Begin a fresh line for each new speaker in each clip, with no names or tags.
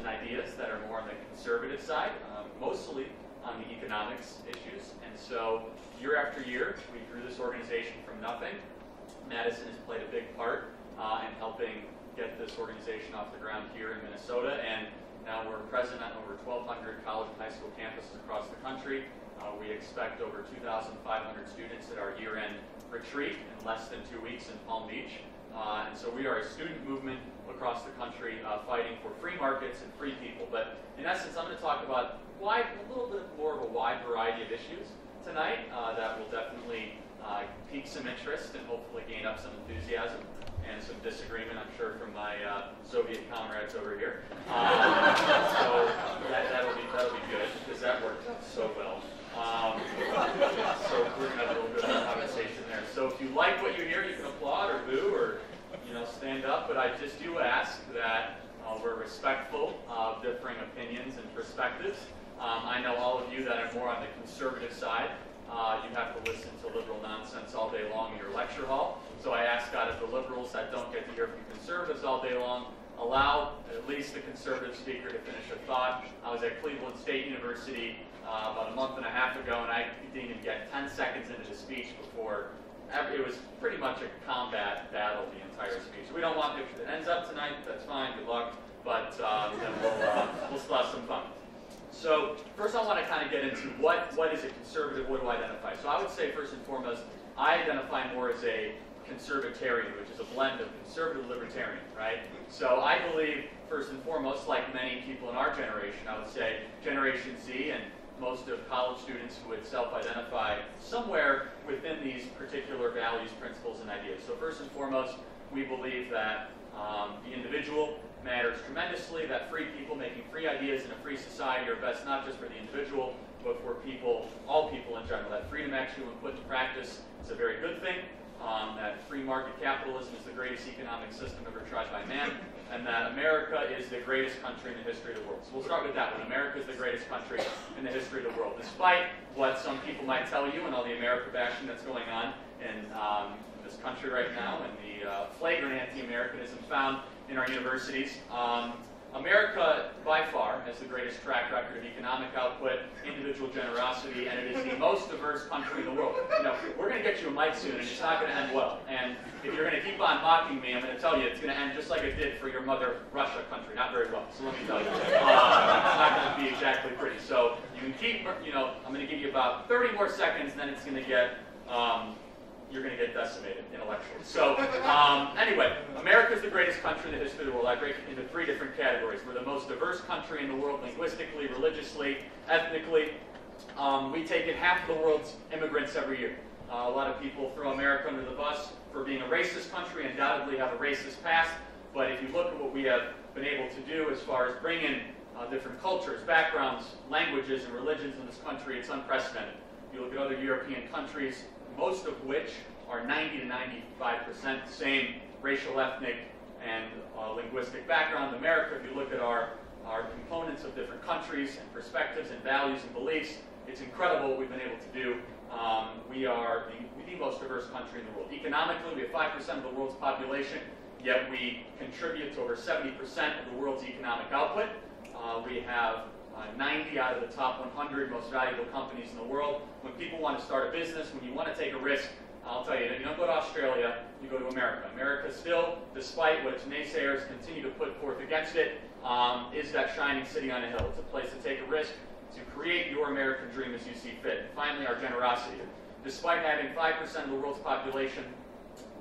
and ideas that are more on the conservative side, mostly on the economics issues. And so year after year, we grew this organization from nothing. Madison has played a big part in helping get this organization off the ground here in Minnesota, and now we're present on over 1,200 college and high school campuses across the country. We expect over 2,500 students at our year-end retreat in less than 2 weeks in Palm Beach. And so we are a student movement across the country fighting for free markets and free people. But in essence, I'm going to talk about a little bit more of a wide variety of issues tonight that will definitely pique some interest and hopefully gain up some enthusiasm and some disagreement, I'm sure, from my Soviet comrades over here. So that'll be good, because that worked out so well. So we're going to have a little bit of a conversation there. So if you like what you hear, you can applaud or boo or stand up. But I just do ask that we're respectful of differing opinions and perspectives. I know all of you that are more on the conservative side. You have to listen to liberal nonsense all day long in your lecture hall. So I ask out of the liberals that don't get to hear from conservatives all day long, allow at least the conservative speaker to finish a thought. I was at Cleveland State University about a month and a half ago, and I didn't even get 10 seconds into the speech before it was pretty much a combat battle the entire speech. So we don't want, if it ends up tonight, that's fine, good luck, but then we'll still have some fun. So first I want to kind of get into what is a conservative, what do I identify? So I would say first and foremost, I identify more as a conservatarian, which is a blend of conservative and libertarian, right? So I believe, first and foremost, like many people in our generation, I would say Generation Z and most of college students who would self-identify somewhere within these particular values, principles, and ideas. So first and foremost, we believe that the individual matters tremendously, that free people making free ideas in a free society are best not just for the individual, but for people, all people in general. That freedom actually, when put into practice, is a very good thing. That free market capitalism is the greatest economic system ever tried by man, and that America is the greatest country in the history of the world. So we'll start with that one. America is the greatest country in the history of the world. Despite what some people might tell you and all the America bashing that's going on in this country right now and the flagrant anti-Americanism found in our universities, America, by far, has the greatest track record of economic output, individual generosity, and it is the most diverse country in the world. We're going to get you a mic soon, and it's not going to end well. And if you're going to keep on mocking me, I'm going to tell you it's going to end just like it did for your mother, Russia country. Not very well. So let me tell you. It's not going to be exactly pretty. So you can keep, I'm going to give you about 30 more seconds, and then it's going to get... you're going to get decimated intellectually. So anyway, America is the greatest country in the history of the world. I break it into 3 different categories. We're the most diverse country in the world linguistically, religiously, ethnically. We take in half of the world's immigrants every year. A lot of people throw America under the bus for being a racist country, undoubtedly have a racist past. But if you look at what we have been able to do as far as bringing different cultures, backgrounds, languages, and religions in this country, it's unprecedented. If you look at other European countries, most of which are 90 to 95% the same racial, ethnic, and linguistic background. America, if you look at our components of different countries and perspectives and values and beliefs, it's incredible what we've been able to do. We are the most diverse country in the world. Economically, we have 5% of the world's population, yet we contribute to over 70% of the world's economic output. We have 90 out of the top 100 most valuable companies in the world. When people want to start a business, when you want to take a risk, I'll tell you, you don't go to Australia, you go to America. America still, despite what its naysayers continue to put forth against it, is that shining city on a hill. It's a place to take a risk, to create your American dream as you see fit. And finally, our generosity. Despite having 5% of the world's population,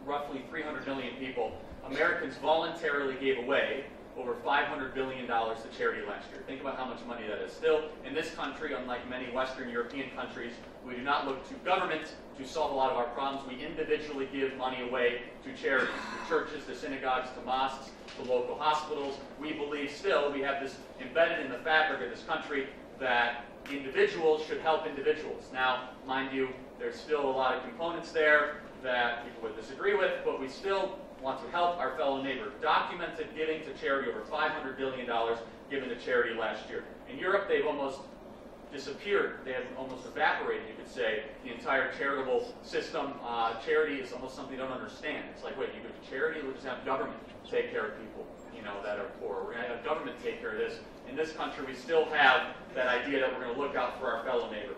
roughly 300 million people, Americans voluntarily gave away over $500 billion to charity last year. Think about how much money that is. Still, in this country, unlike many Western European countries, we do not look to government to solve a lot of our problems. We individually give money away to charities, to churches, to synagogues, to mosques, to local hospitals. We believe still, we have this embedded in the fabric of this country, that individuals should help individuals. Now, mind you, there's still a lot of components there that people would disagree with, but we still want to help our fellow neighbor. Documented giving to charity, over $500 billion given to charity last year. In Europe, they've almost disappeared. They have almost evaporated, you could say, the entire charitable system. Charity is almost something you don't understand. It's like, wait, you go to charity, we'll just have government take care of people. that are poor. We're going to have government take care of this. In this country, we still have that idea that we're going to look out for our fellow neighbor.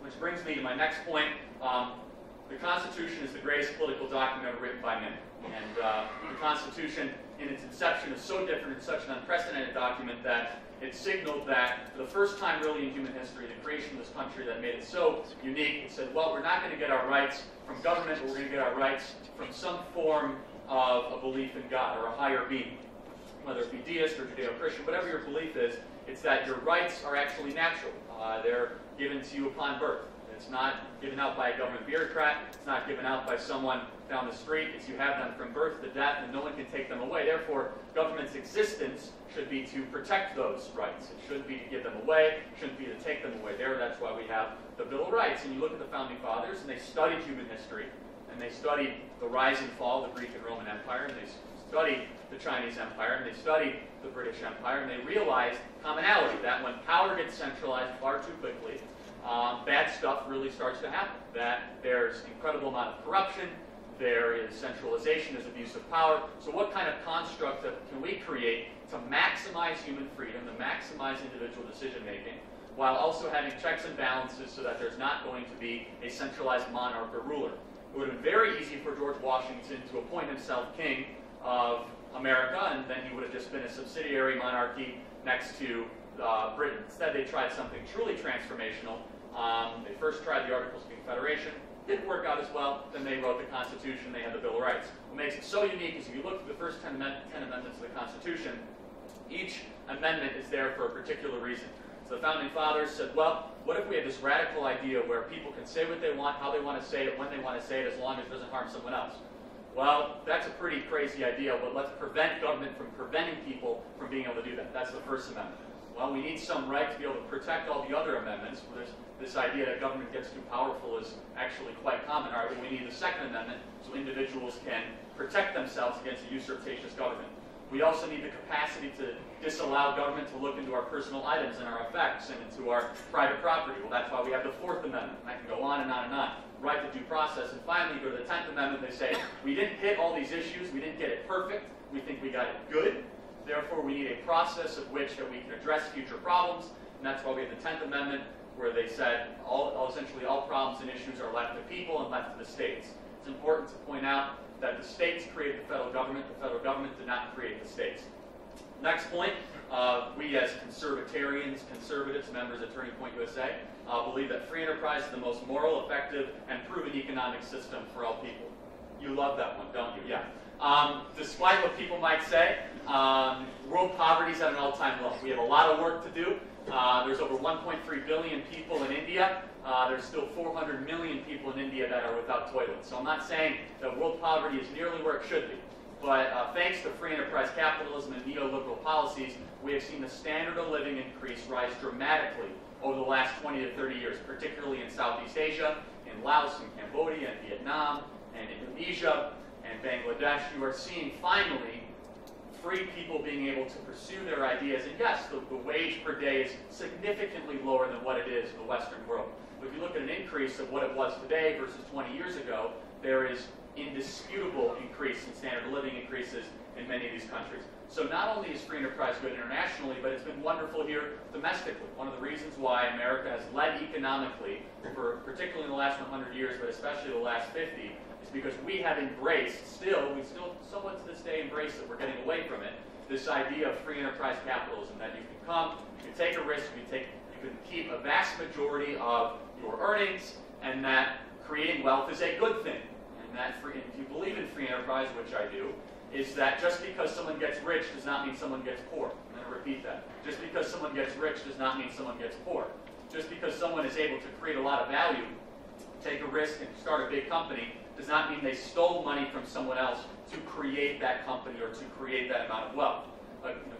Which brings me to my next point. The Constitution is the greatest political document ever written by men. And the Constitution, in its inception, is so different and such an unprecedented document that it signaled that, for the first time really in human history, the creation of this country that made it so unique, it said, well, we're not going to get our rights from government, but we're going to get our rights from some form of a belief in God or a higher being. Whether it be deist or Judeo-Christian, whatever your belief is, it's that your rights are actually natural. They're given to you upon birth. It's not given out by a government bureaucrat. It's not given out by someone down the street. It's you have them from birth to death, and no one can take them away. Therefore, government's existence should be to protect those rights. It shouldn't be to give them away. It shouldn't be to take them away. That's why we have the Bill of Rights. And you look at the Founding Fathers, and they studied human history, and they studied the rise and fall of the Greek and Roman Empire, and they studied the Chinese Empire, and they studied the British Empire, and they realized commonality, that when power gets centralized far too quickly, bad stuff really starts to happen. That there's incredible amount of corruption, there is centralization, there's abuse of power. So what kind of construct can we create to maximize human freedom, to maximize individual decision-making, while also having checks and balances so that there's not going to be a centralized monarch or ruler? It would have been very easy for George Washington to appoint himself king of America, and then he would have just been a subsidiary monarchy next to Britain. Instead, they tried something truly transformational. They first tried the Articles of Confederation. Didn't work out as well. Then they wrote the Constitution. They had the Bill of Rights. What makes it so unique is if you look at the first 10 amendments of the Constitution, each amendment is there for a particular reason. So the Founding Fathers said, well, what if we have this radical idea where people can say what they want, how they want to say it, when they want to say it, as long as it doesn't harm someone else? Well, that's a pretty crazy idea, but let's prevent government from preventing people from being able to do that. That's the First Amendment. Well, we need some right to be able to protect all the other amendments. There's this idea that government gets too powerful is actually quite common. All right, well, we need the Second Amendment so individuals can protect themselves against a usurpacious government. We also need the capacity to disallow government to look into our personal items and our effects and into our private property. Well, that's why we have the Fourth Amendment. And I can go on and on and on. Right to due process. And finally, you go to the 10th Amendment, they say, we didn't hit all these issues, we didn't get it perfect, we think we got it good. Therefore, we need a process of which that we can address future problems. And that's why we have the 10th Amendment, where they said essentially all problems and issues are left to people and left to the states. It's important to point out that the states created the federal government did not create the states. Next point, we as conservatarians, conservatives, members of Turning Point USA, believe that free enterprise is the most moral, effective, and proven economic system for all people. You love that one, don't you? Yeah. Despite what people might say, world poverty is at an all-time low. We have a lot of work to do. There's over 1.3 billion people in India. There's still 400 million people in India that are without toilets. So I'm not saying that world poverty is nearly where it should be. But thanks to free enterprise capitalism and neoliberal policies, we have seen the standard of living increase rise dramatically over the last 20 to 30 years, particularly in Southeast Asia, in Laos and Cambodia and Vietnam and Indonesia and Bangladesh. You are seeing finally free people being able to pursue their ideas. And yes, the wage per day is significantly lower than what it is in the Western world. But if you look at an increase of what it was today versus 20 years ago, there is indisputable increase in standard of living increases in many of these countries. So not only is free enterprise good internationally, but it's been wonderful here domestically. One of the reasons why America has led economically, for particularly in the last 100 years, but especially the last 50, is because we have embraced, we still somewhat to this day embrace it, we're getting away from it, this idea of free enterprise capitalism, that you can come, you can take a risk, you can keep a vast majority of your earnings, and that creating wealth is a good thing. And that if you believe in free enterprise, which I do, is that just because someone gets rich does not mean someone gets poor. I'm going to repeat that. Just because someone gets rich does not mean someone gets poor. Just because someone is able to create a lot of value, take a risk, and start a big company, does not mean they stole money from someone else to create that company or to create that amount of wealth.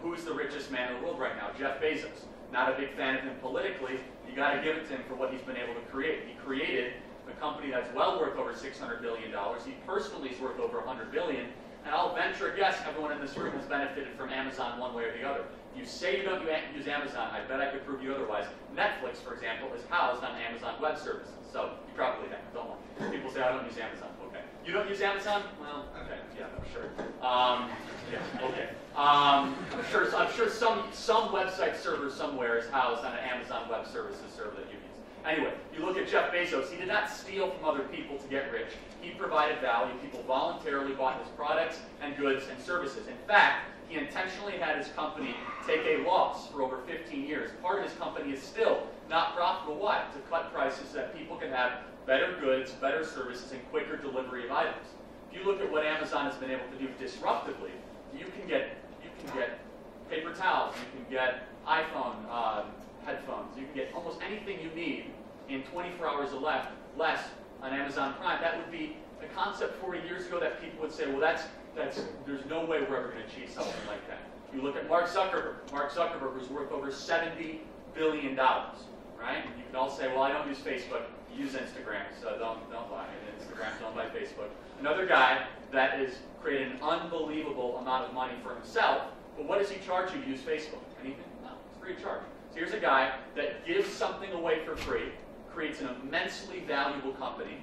Who's the richest man in the world right now? Jeff Bezos. Not a big fan of him politically. You got to give it to him for what he's been able to create. He created a company that's well worth over $600 billion. He personally is worth over $100 billion. And I'll venture a guess everyone in this room has benefited from Amazon one way or the other. You say you don't use Amazon, I bet I could prove you otherwise. Netflix, for example, is housed on Amazon Web Services. So you probably have, don't worry. People say I don't use Amazon. Okay. You don't use Amazon? Well, okay, yeah, I'm sure. Yeah, okay. I'm sure some website server somewhere is housed on an Amazon Web Services server that you use. Anyway, you look at Jeff Bezos. He did not steal from other people to get rich. He provided value. People voluntarily bought his products and goods and services. In fact, he intentionally had his company take a loss for over 15 years. Part of his company is still not profitable. Why? To cut prices so that people can have better goods, better services, and quicker delivery of items. If you look at what Amazon has been able to do disruptively, you can get paper towels, you can get iPhone headphones, you can get almost anything you need in 24 hours or less on Amazon Prime. That would be a concept 40 years ago that people would say, well, there's no way we're ever going to achieve something like that. You look at Mark Zuckerberg. Mark Zuckerberg was worth over $70 billion, right? You can all say, well, I don't use Facebook. You use Instagram, so don't buy it. Instagram, don't buy Facebook. Another guy that has created an unbelievable amount of money for himself, but what does he charge you to use Facebook? Anything? No, it's free of charge. So here's a guy that gives something away for free, creates an immensely valuable company,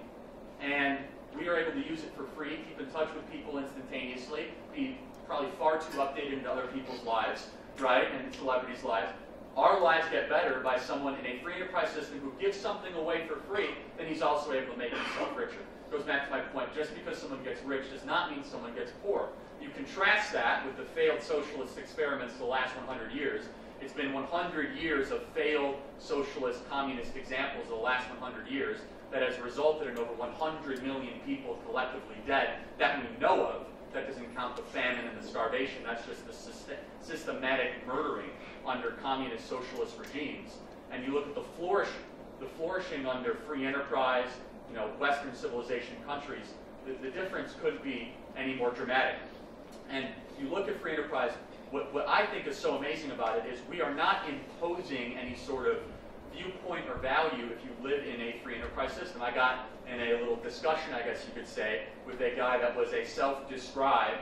and we are able to use it for free, keep in touch with people instantaneously, be probably far too updated into other people's lives, right, and celebrities' lives. Our lives get better by someone in a free enterprise system who gives something away for free, then he's also able to make himself richer. Goes back to my point, just because someone gets rich does not mean someone gets poor. You contrast that with the failed socialist experiments of the last 100 years. It's been 100 years of failed socialist, communist examples of the last 100 years that has resulted in over 100 million people collectively dead that we know of. That doesn't count the famine and the starvation. That's just the systematic murdering under communist socialist regimes. And you look at the flourishing under free enterprise, Western civilization countries, the difference couldn't be any more dramatic. And you look at free enterprise, what I think is so amazing about it is we are not imposing any sort of viewpoint or value if you live in a free enterprise system. I got in a little discussion, I guess you could say, with a guy that was a self-described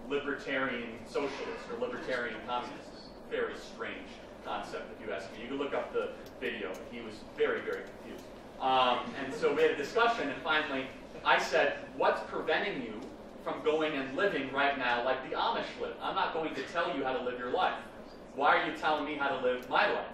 libertarian socialist or libertarian communist. Very strange concept, if you ask me. You can look up the video. He was very, very confused. And so we had a discussion, and finally I said, what's preventing you from going and living right now like the Amish live? I'm not going to tell you how to live your life. Why are you telling me how to live my life?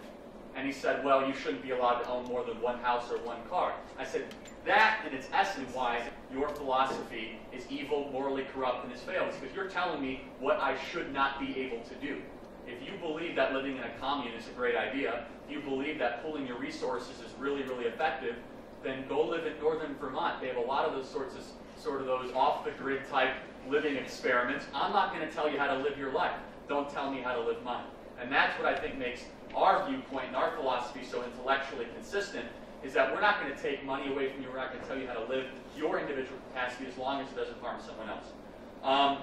And he said, well, you shouldn't be allowed to own more than one house or one car. I said, that in its essence why your philosophy is evil, morally corrupt, and has failed. Because you're telling me what I should not be able to do. If you believe that living in a commune is a great idea, if you believe that pooling your resources is really, really effective, then go live in northern Vermont. They have a lot of those sort of those off-the-grid type living experiments. I'm not going to tell you how to live your life. Don't tell me how to live mine. And that's what I think makes our viewpoint and our philosophy so intellectually consistent, is that we're not going to take money away from you. We're not going to tell you how to live your individual capacity as long as it doesn't harm someone else.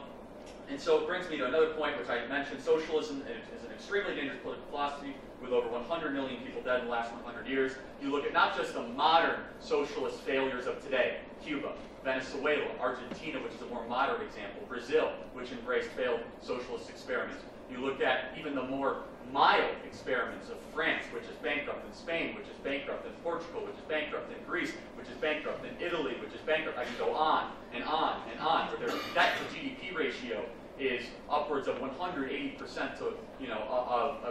And so it brings me to another point, which I mentioned. Socialism is an extremely dangerous political philosophy with over 100 million people dead in the last 100 years. You look at not just the modern socialist failures of today, Cuba, Venezuela, Argentina, which is a more moderate example, Brazil, which embraced failed socialist experiments. You look at even the more mild experiments of France, which is bankrupt, in Spain, which is bankrupt, in Portugal, which is bankrupt, in Greece, which is bankrupt, in Italy, which is bankrupt. I can go on and on and on, where their debt to GDP ratio is upwards of 180% of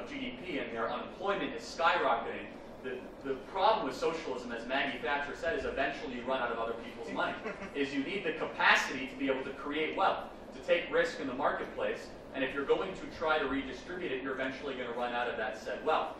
GDP, and their unemployment is skyrocketing. The problem with socialism, as Maggie Thatcher said, is eventually you run out of other people's money. Is you need the capacity to be able to create wealth, to take risk in the marketplace, and if you're going to try to redistribute it, you're eventually going to run out of that said wealth.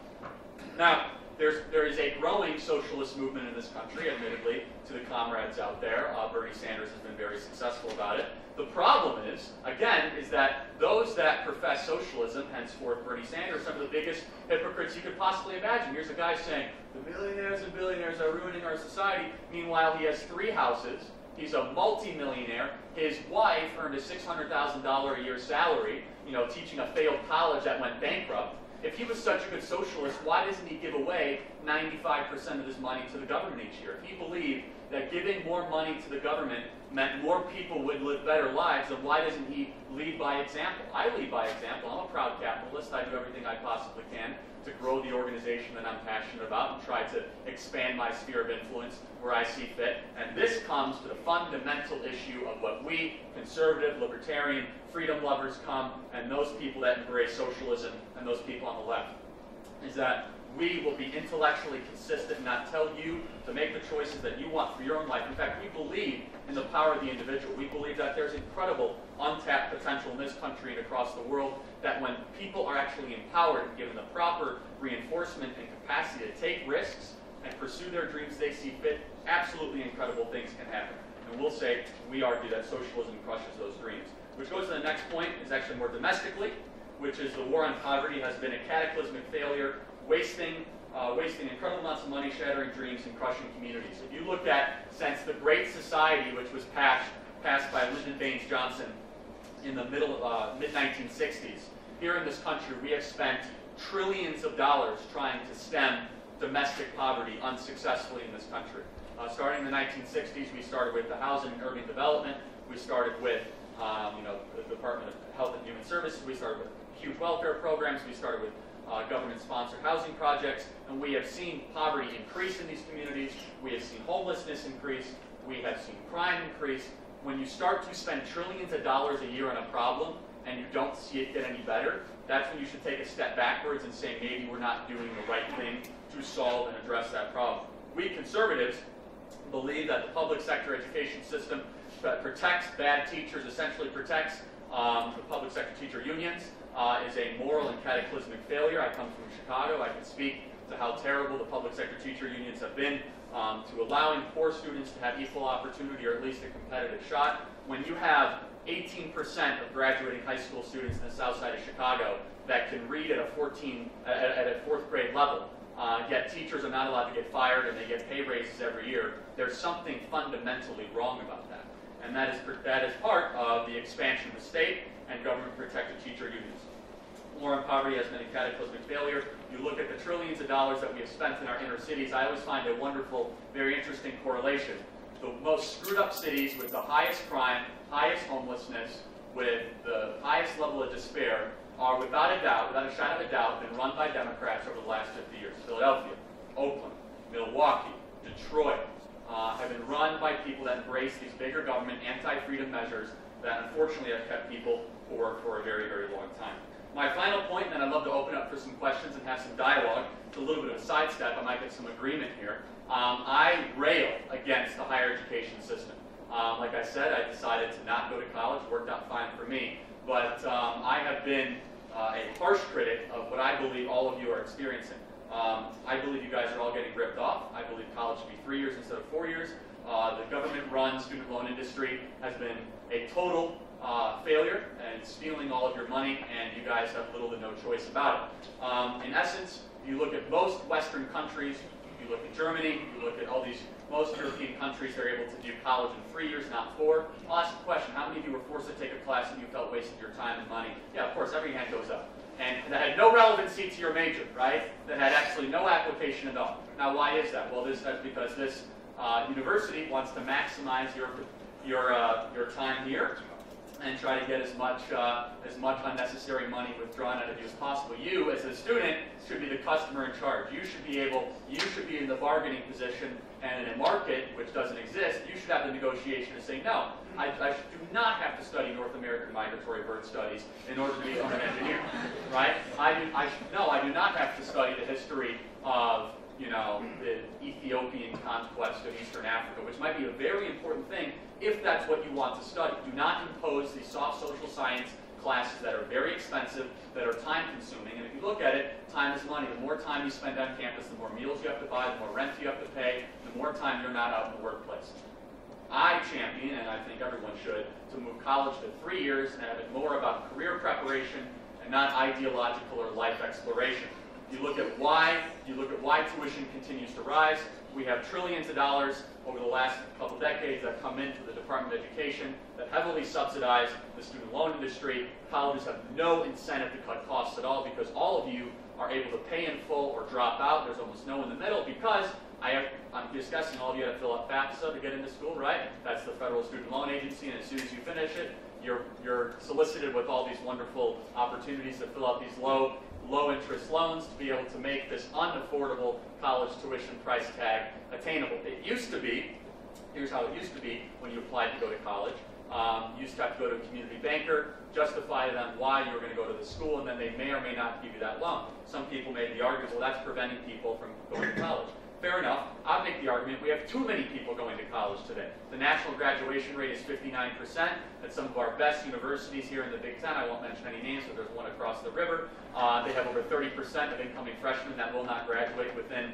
Now, there is a growing socialist movement in this country, admittedly, to the comrades out there. Bernie Sanders has been very successful about it. The problem is, again, is that those that profess socialism, henceforth Bernie Sanders, some of the biggest hypocrites you could possibly imagine. Here's a guy saying, the millionaires and billionaires are ruining our society. Meanwhile, he has 3 houses. He's a multi-millionaire. His wife earned a $600,000 a year salary, teaching a failed college that went bankrupt. If he was such a good socialist, why doesn't he give away 95% of his money to the government each year? If he believed that giving more money to the government meant more people would live better lives, then why doesn't he lead by example? I lead by example. I'm a proud capitalist. I do everything I possibly can to grow the organization that I'm passionate about and try to expand my sphere of influence where I see fit. And this comes to the fundamental issue of what we, conservative, libertarian, freedom lovers come, and those people that embrace socialism and those people on the left, is that we will be intellectually consistent and not tell you to make the choices that you want for your own life. In fact, we believe in the power of the individual. We believe that there's incredible untapped potential in this country and across the world, that when people are actually empowered and given the proper reinforcement and capacity to take risks and pursue their dreams they see fit, absolutely incredible things can happen. And we'll say, we argue that socialism crushes those dreams. Which goes to the next point, is actually more domestically, which is the war on poverty has been a cataclysmic failure, wasting incredible amounts of money, shattering dreams, and crushing communities. If you look at, since the Great Society, which was passed by Lyndon Baines Johnson in the mid-1960s, here in this country, we have spent trillions of dollars trying to stem domestic poverty unsuccessfully in this country. Starting in the 1960s, we started with the Housing and Urban Development. We started with the Department of Health and Human Services. We started with huge welfare programs. We started with government-sponsored housing projects, and we have seen poverty increase in these communities. We have seen homelessness increase. We have seen crime increase. When you start to spend trillions of dollars a year on a problem and you don't see it get any better, that's when you should take a step backwards and say maybe we're not doing the right thing to solve and address that problem. We conservatives believe that the public sector education system that protects bad teachers, essentially protects the public sector teacher unions, is a moral and cataclysmic failure. I come from Chicago. I can speak to how terrible the public sector teacher unions have been to allowing poor students to have equal opportunity or at least a competitive shot. When you have 18% of graduating high school students in the south side of Chicago that can read at a fourth grade level, yet teachers are not allowed to get fired and they get pay raises every year, there's something fundamentally wrong about that. And that is part of the expansion of the state and government-protected teacher unions. War on poverty has been a cataclysmic failure. You look at the trillions of dollars that we have spent in our inner cities, I always find a wonderful, very interesting correlation. The most screwed up cities with the highest crime, highest homelessness, with the highest level of despair are without a doubt, without a shadow of a doubt, been run by Democrats over the last 50 years. Philadelphia, Oakland, Milwaukee, Detroit have been run by people that embrace these bigger government anti-freedom measures that unfortunately have kept people poor for a very, very long time. My final point, and then I'd love to open up for some questions and have some dialogue. It's a little bit of a sidestep. I might get some agreement here. I rail against the higher education system. Like I said, I decided to not go to college. It worked out fine for me. But I have been a harsh critic of what I believe all of you are experiencing. I believe you guys are all getting ripped off. I believe college should be 3 years instead of 4 years. The government-run student loan industry has been a total failure, and it's stealing all of your money, and you guys have little to no choice about it. In essence, if you look at most Western countries, you look at Germany, you look at all these, most European countries, they're able to do college in 3 years, not 4. I'll ask the question, how many of you were forced to take a class and you felt wasted your time and money? Yeah, of course, every hand goes up. And that had no relevancy to your major, right? That had actually no application at all. Now, why is that? Well, that's because this university wants to maximize your time here and try to get as much unnecessary money withdrawn out of you as possible. You, as a student, should be the customer in charge. You should be in the bargaining position, and in a market which doesn't exist, you should have the negotiation to say, no, I do not have to study North American migratory bird studies in order to become an engineer, right? I do not have to study the history of the Ethiopian conquest of Eastern Africa, which might be a very important thing if that's what you want to study. Do not impose these soft social science classes that are very expensive, that are time-consuming. And if you look at it, time is money. The more time you spend on campus, the more meals you have to buy, the more rent you have to pay, the more time you're not out in the workplace. I champion, and I think everyone should, to move college to 3 years and have it more about career preparation and not ideological or life exploration. You look at why tuition continues to rise. We have trillions of dollars over the last couple decades that come into the Department of Education that heavily subsidize the student loan industry. Colleges have no incentive to cut costs at all because all of you are able to pay in full or drop out. There's almost no in the middle because I'm discussing all of you have to fill out FAFSA to get into school, right? That's the Federal Student Loan Agency, and as soon as you finish it, you're solicited with all these wonderful opportunities to fill out these low interest loans to be able to make this unaffordable college tuition price tag attainable. It used to be, here's how it used to be when you applied to go to college. You used to have to go to a community banker, justify to them why you were going to go to the school, and then they may or may not give you that loan. Some people made the argument, well, that's preventing people from going to college. Fair enough. I'll make the argument we have too many people going to college today. The national graduation rate is 59% at some of our best universities here in the Big Ten. I won't mention any names, but there's one across the river. They have over 30% of incoming freshmen that will not graduate within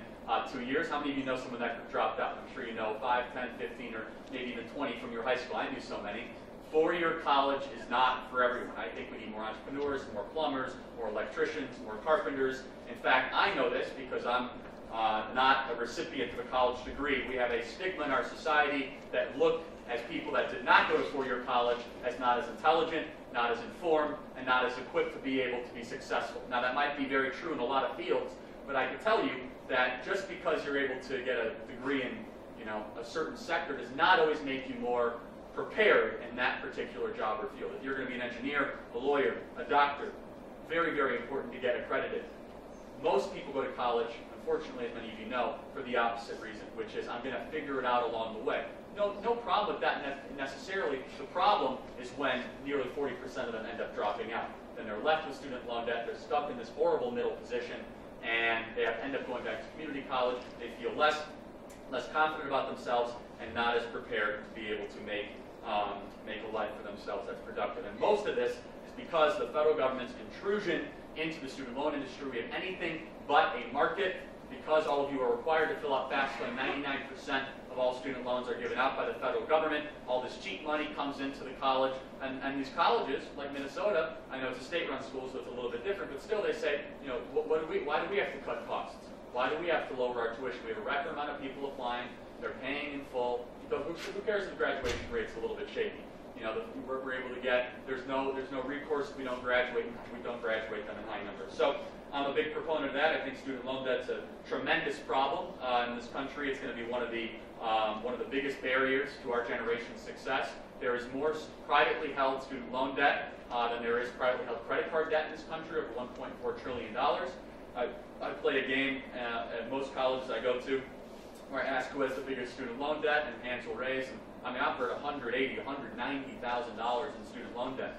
2 years. How many of you know someone that dropped out? I'm sure you know 5, 10, 15, or maybe even 20 from your high school. I knew so many. Four-year college is not for everyone. I think we need more entrepreneurs, more plumbers, more electricians, more carpenters. In fact, I know this because I'm not a recipient of a college degree. We have a stigma in our society that look as people that did not go to four-year college as not as intelligent, not as informed, and not as equipped to be able to be successful. Now that might be very true in a lot of fields, but I can tell you that just because you're able to get a degree in a certain sector does not always make you more prepared in that particular job or field. If you're going to be an engineer, a lawyer, a doctor, very, very important to get accredited. Most people go to college, unfortunately, as many of you know, for the opposite reason, which is I'm going to figure it out along the way. No problem with that necessarily. The problem is when nearly 40% of them end up dropping out. Then they're left with student loan debt. They're stuck in this horrible middle position, and they end up going back to community college. They feel less confident about themselves and not as prepared to be able to make a life for themselves that's productive. And most of this is because the federal government's intrusion into the student loan industry. We have anything but a market because all of you are required to fill out FAFSA, and 99% of all student loans are given out by the federal government. All this cheap money comes into the college, and these colleges, like Minnesota, I know it's a state-run school, so it's a little bit different, but still they say, why do we have to cut costs? Why do we have to lower our tuition? We have a record amount of people applying. They're paying in full. Who cares if the graduation rate's a little bit shaky? We're able to get, there's no recourse if we don't graduate them in high numbers. So I'm a big proponent of that. I think student loan debt's a tremendous problem in this country. It's going to be one of the biggest barriers to our generation's success. There is more privately held student loan debt than there is privately held credit card debt in this country, over $1.4 trillion. I play a game at most colleges I go to where I ask who has the biggest student loan debt, and hands will raise. And, I've heard $180,000, $190,000 in student loan debt,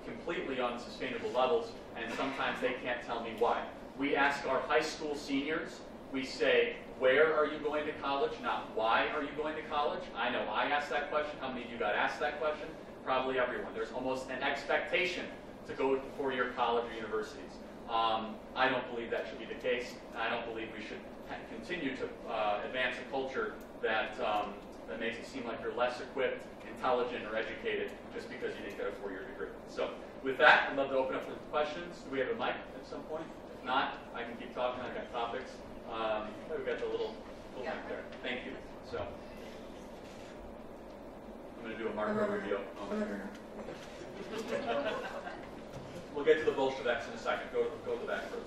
completely unsustainable levels, and sometimes they can't tell me why. We ask our high school seniors, we say, where are you going to college, not why are you going to college? I know I asked that question. How many of you got asked that question? Probably everyone. There's almost an expectation to go to four-year college or universities. I don't believe that should be the case. I don't believe we should continue to advance a culture that makes it seem like you're less equipped, intelligent, or educated just because you didn't get a four-year degree. So with that, I'd love to open up for questions. Do we have a mic at some point? If not, I can keep talking. I've got topics. We've got the little mic there. Thank you. So I'm going to do a marker review. We'll get to the Bolsheviks in a second. Go to the back first.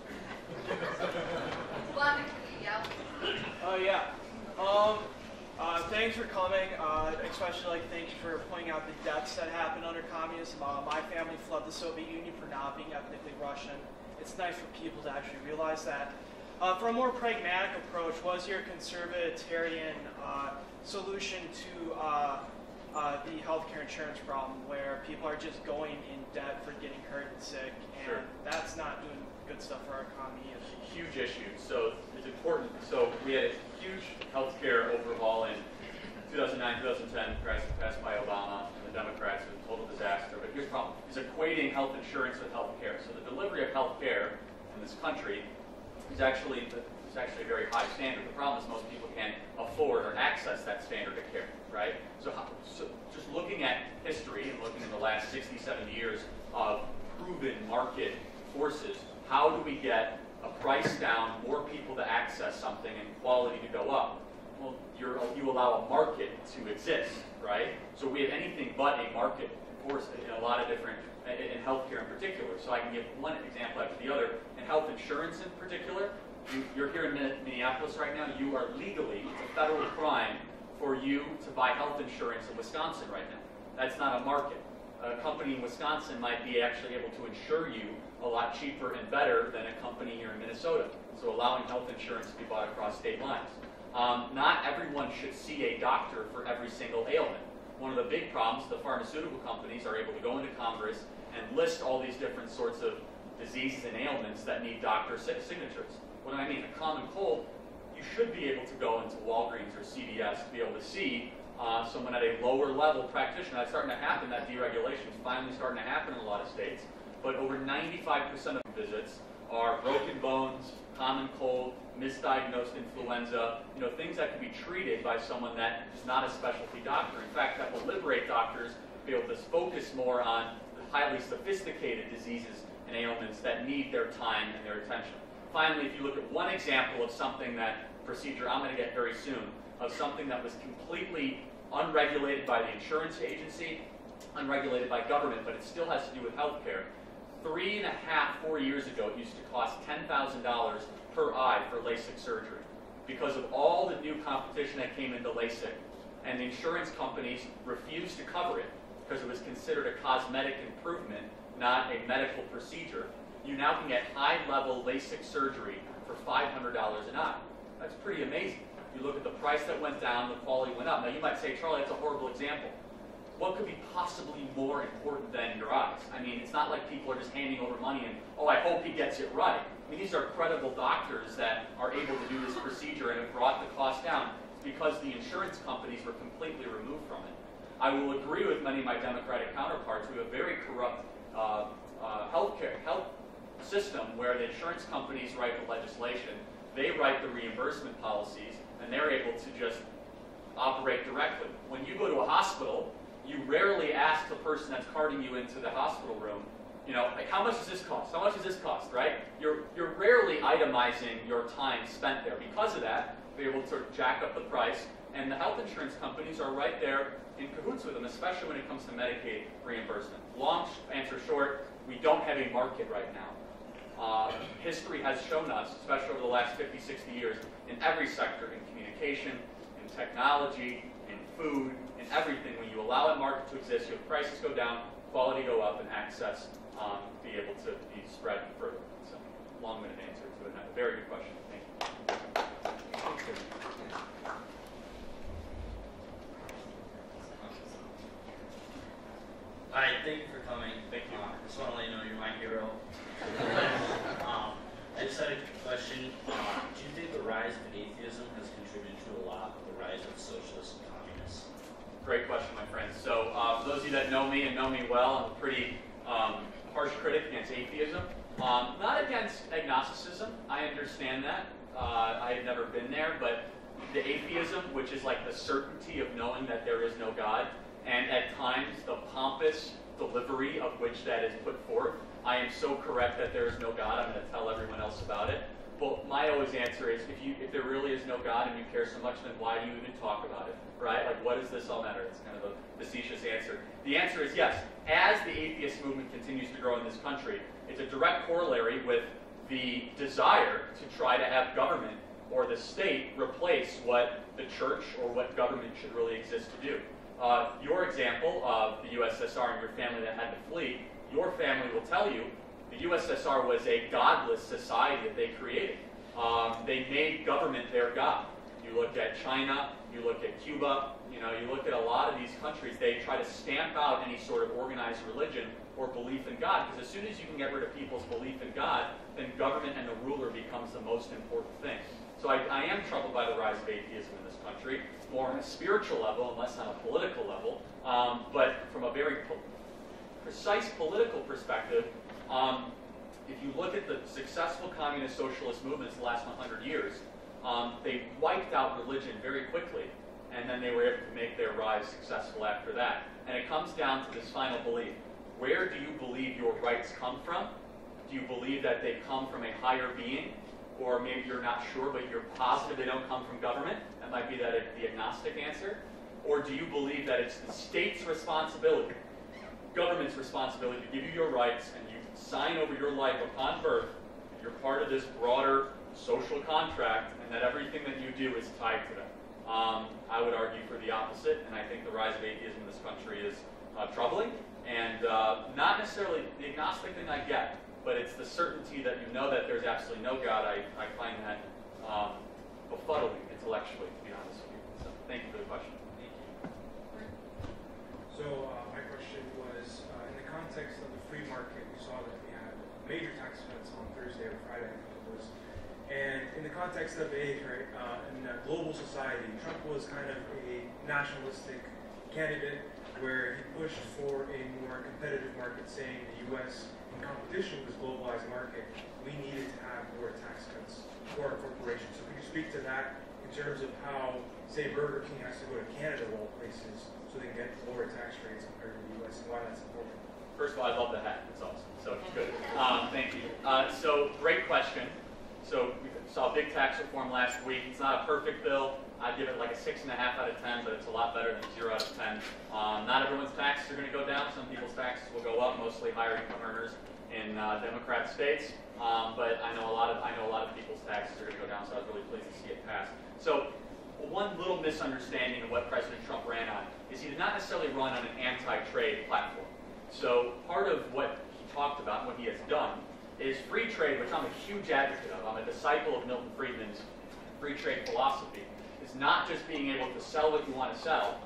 Oh, yeah. Thanks for coming, especially thank you for pointing out the deaths that happened under communism. My family fled the Soviet Union for not being ethnically Russian. It's nice for people to actually realize that. For a more pragmatic approach, was your conservatarian solution to the healthcare insurance problem where people are just going in debt for getting hurt and sick, and
Sure.
That's not doing good stuff for our economy either.
Huge issue. So it's important. So we had a huge healthcare overhaul in 2009, 2010, passed by Obama and the Democrats. It was a total disaster. But here's the problem: is equating health insurance with healthcare. So the delivery of healthcare in this country is actually a very high standard. The problem is most people can't afford or access that standard of care, right? So just looking at history and looking at the last 60, 70 years of proven market forces, how do we get a price down, more people to access something, and quality to go up, well, you allow a market to exist, right? So we have anything but a market, of course, in a lot of different, in healthcare in particular. So I can give one example after the other. In health insurance in particular, you're here in Minneapolis right now, you are legally, it's a federal crime for you to buy health insurance in Wisconsin right now. That's not a market. A company in Wisconsin might be actually able to insure you a lot cheaper and better than a company here in Minnesota. So allowing health insurance to be bought across state lines. Not everyone should see a doctor for every single ailment. One of the big problems, the pharmaceutical companies are able to go into Congress and list all these different sorts of diseases and ailments that need doctor signatures. What do I mean? A common cold, you should be able to go into Walgreens or CVS to be able to see someone at a lower level practitioner. That's starting to happen. That deregulation is finally starting to happen in a lot of states. But over 95% of visits are broken bones, common cold, misdiagnosed influenza, things that can be treated by someone that is not a specialty doctor. In fact, that will liberate doctors to be able to focus more on the highly sophisticated diseases and ailments that need their time and their attention. Finally, if you look at one example of something procedure I'm going to get very soon, of something that was completely unregulated by the insurance agency, unregulated by government, but it still has to do with healthcare. 4 years ago, it used to cost $10,000 per eye for LASIK surgery because of all the new competition that came into LASIK. And the insurance companies refused to cover it because it was considered a cosmetic improvement, not a medical procedure. You now can get high-level LASIK surgery for $500 an eye. That's pretty amazing. You look at the price that went down, the quality went up. Now, you might say, Charlie, that's a horrible example. What could be possibly more important than your eyes? I mean, it's not like people are just handing over money and, oh, I hope he gets it right. I mean, these are credible doctors that are able to do this procedure and have brought the cost down. It's because the insurance companies were completely removed from it. I will agree with many of my Democratic counterparts who have a very corrupt health system where the insurance companies write the legislation, they write the reimbursement policies, and they're able to just operate directly. When you go to a hospital, you rarely ask the person that's carting you into the hospital room, like, how much does this cost? How much does this cost, right? You're rarely itemizing your time spent there. Because of that, they're able to sort of jack up the price, and the health insurance companies are right there in cahoots with them, especially when it comes to Medicaid reimbursement. Long answer short, we don't have a market right now. History has shown us, especially over the last 50, 60 years, in every sector, in communication, in technology, in food, in everything, when you allow a market to exist, you have prices go down, quality go up, and access be able to be spread further. So, long-winded answer to a very good question. Thank you.
Hi, thank you for coming.
Thank you.
I just want to let you know you're my hero. I just had a question. Do you think the rise of atheism has contributed to a lot of the rise of socialists and communists?
Great question, my friends. So for those of you that know me and know me well, I'm a pretty harsh critic against atheism. Not against agnosticism. I understand that. I have never been there, but the atheism, which is like the certainty of knowing that there is no God, and at times the pompous delivery of which that is put forth. I am so correct that there is no God, I'm going to tell everyone else about it. But my always answer is, if there really is no God and you care so much, then why do you even talk about it, right? Like, what does this all matter? It's kind of a facetious answer. The answer is yes. As the atheist movement continues to grow in this country, it's a direct corollary with the desire to try to have government or the state replace what the church or what government should really exist to do. Your example of the USSR and your family that had to flee, your family will tell you the USSR was a godless society that they created. They made government their god. You look at China, you look at Cuba, you look at a lot of these countries, they try to stamp out any sort of organized religion or belief in God, because as soon as you can get rid of people's belief in God, then government and the ruler becomes the most important thing. So I am troubled by the rise of atheism in this country, more on a spiritual level and less on a political level. But from a very precise political perspective, if you look at the successful communist socialist movements the last 100 years, they wiped out religion very quickly, and then they were able to make their rise successful after that. And it comes down to this final belief. Where do you believe your rights come from? Do you believe that they come from a higher being? Or maybe you're not sure, but you're positive they don't come from government? That might be the agnostic answer. Or do you believe that it's the state's responsibility, government's responsibility to give you your rights, and you sign over your life upon birth, and you're part of this broader social contract, and that everything that you do is tied to that? I would argue for the opposite, and I think the rise of atheism in this country is troubling, and not necessarily the agnostic thing I get, but it's the certainty that you know that there's absolutely no God. I find that befuddling intellectually, to be honest with you. So thank you for the question.
Thank you.
So my question was, in the context of the free market, we saw that we had major tax cuts on Thursday or Friday, I think it was. And in the context of AIDS, right, in a global society, Trump was kind of a nationalistic candidate where he pushed for a more competitive market, saying the U.S. in competition with this globalized market, we needed to have more tax cuts for our corporations. So could you speak to that in terms of how, say, Burger King has to go to Canada of all places so they can get lower tax rates compared to the U.S. and why that's important?
First of all, I love the hat. It's awesome. So good. Thank you. So great question. So we saw big tax reform last week. It's not a perfect bill. I'd give it like a 6.5 out of 10, but it's a lot better than 0 out of 10. Not everyone's taxes are going to go down. Some people's taxes will go up, mostly higher income earners in Democrat states. But I know a lot of people's taxes are going to go down. So I was really pleased to see it pass. So one little misunderstanding of what President Trump ran on is he did not necessarily run on an anti-trade platform. So part of what he talked about and what he has done is free trade, which I'm a huge advocate of. I'm a disciple of Milton Friedman's free trade philosophy. It's not just being able to sell what you want to sell,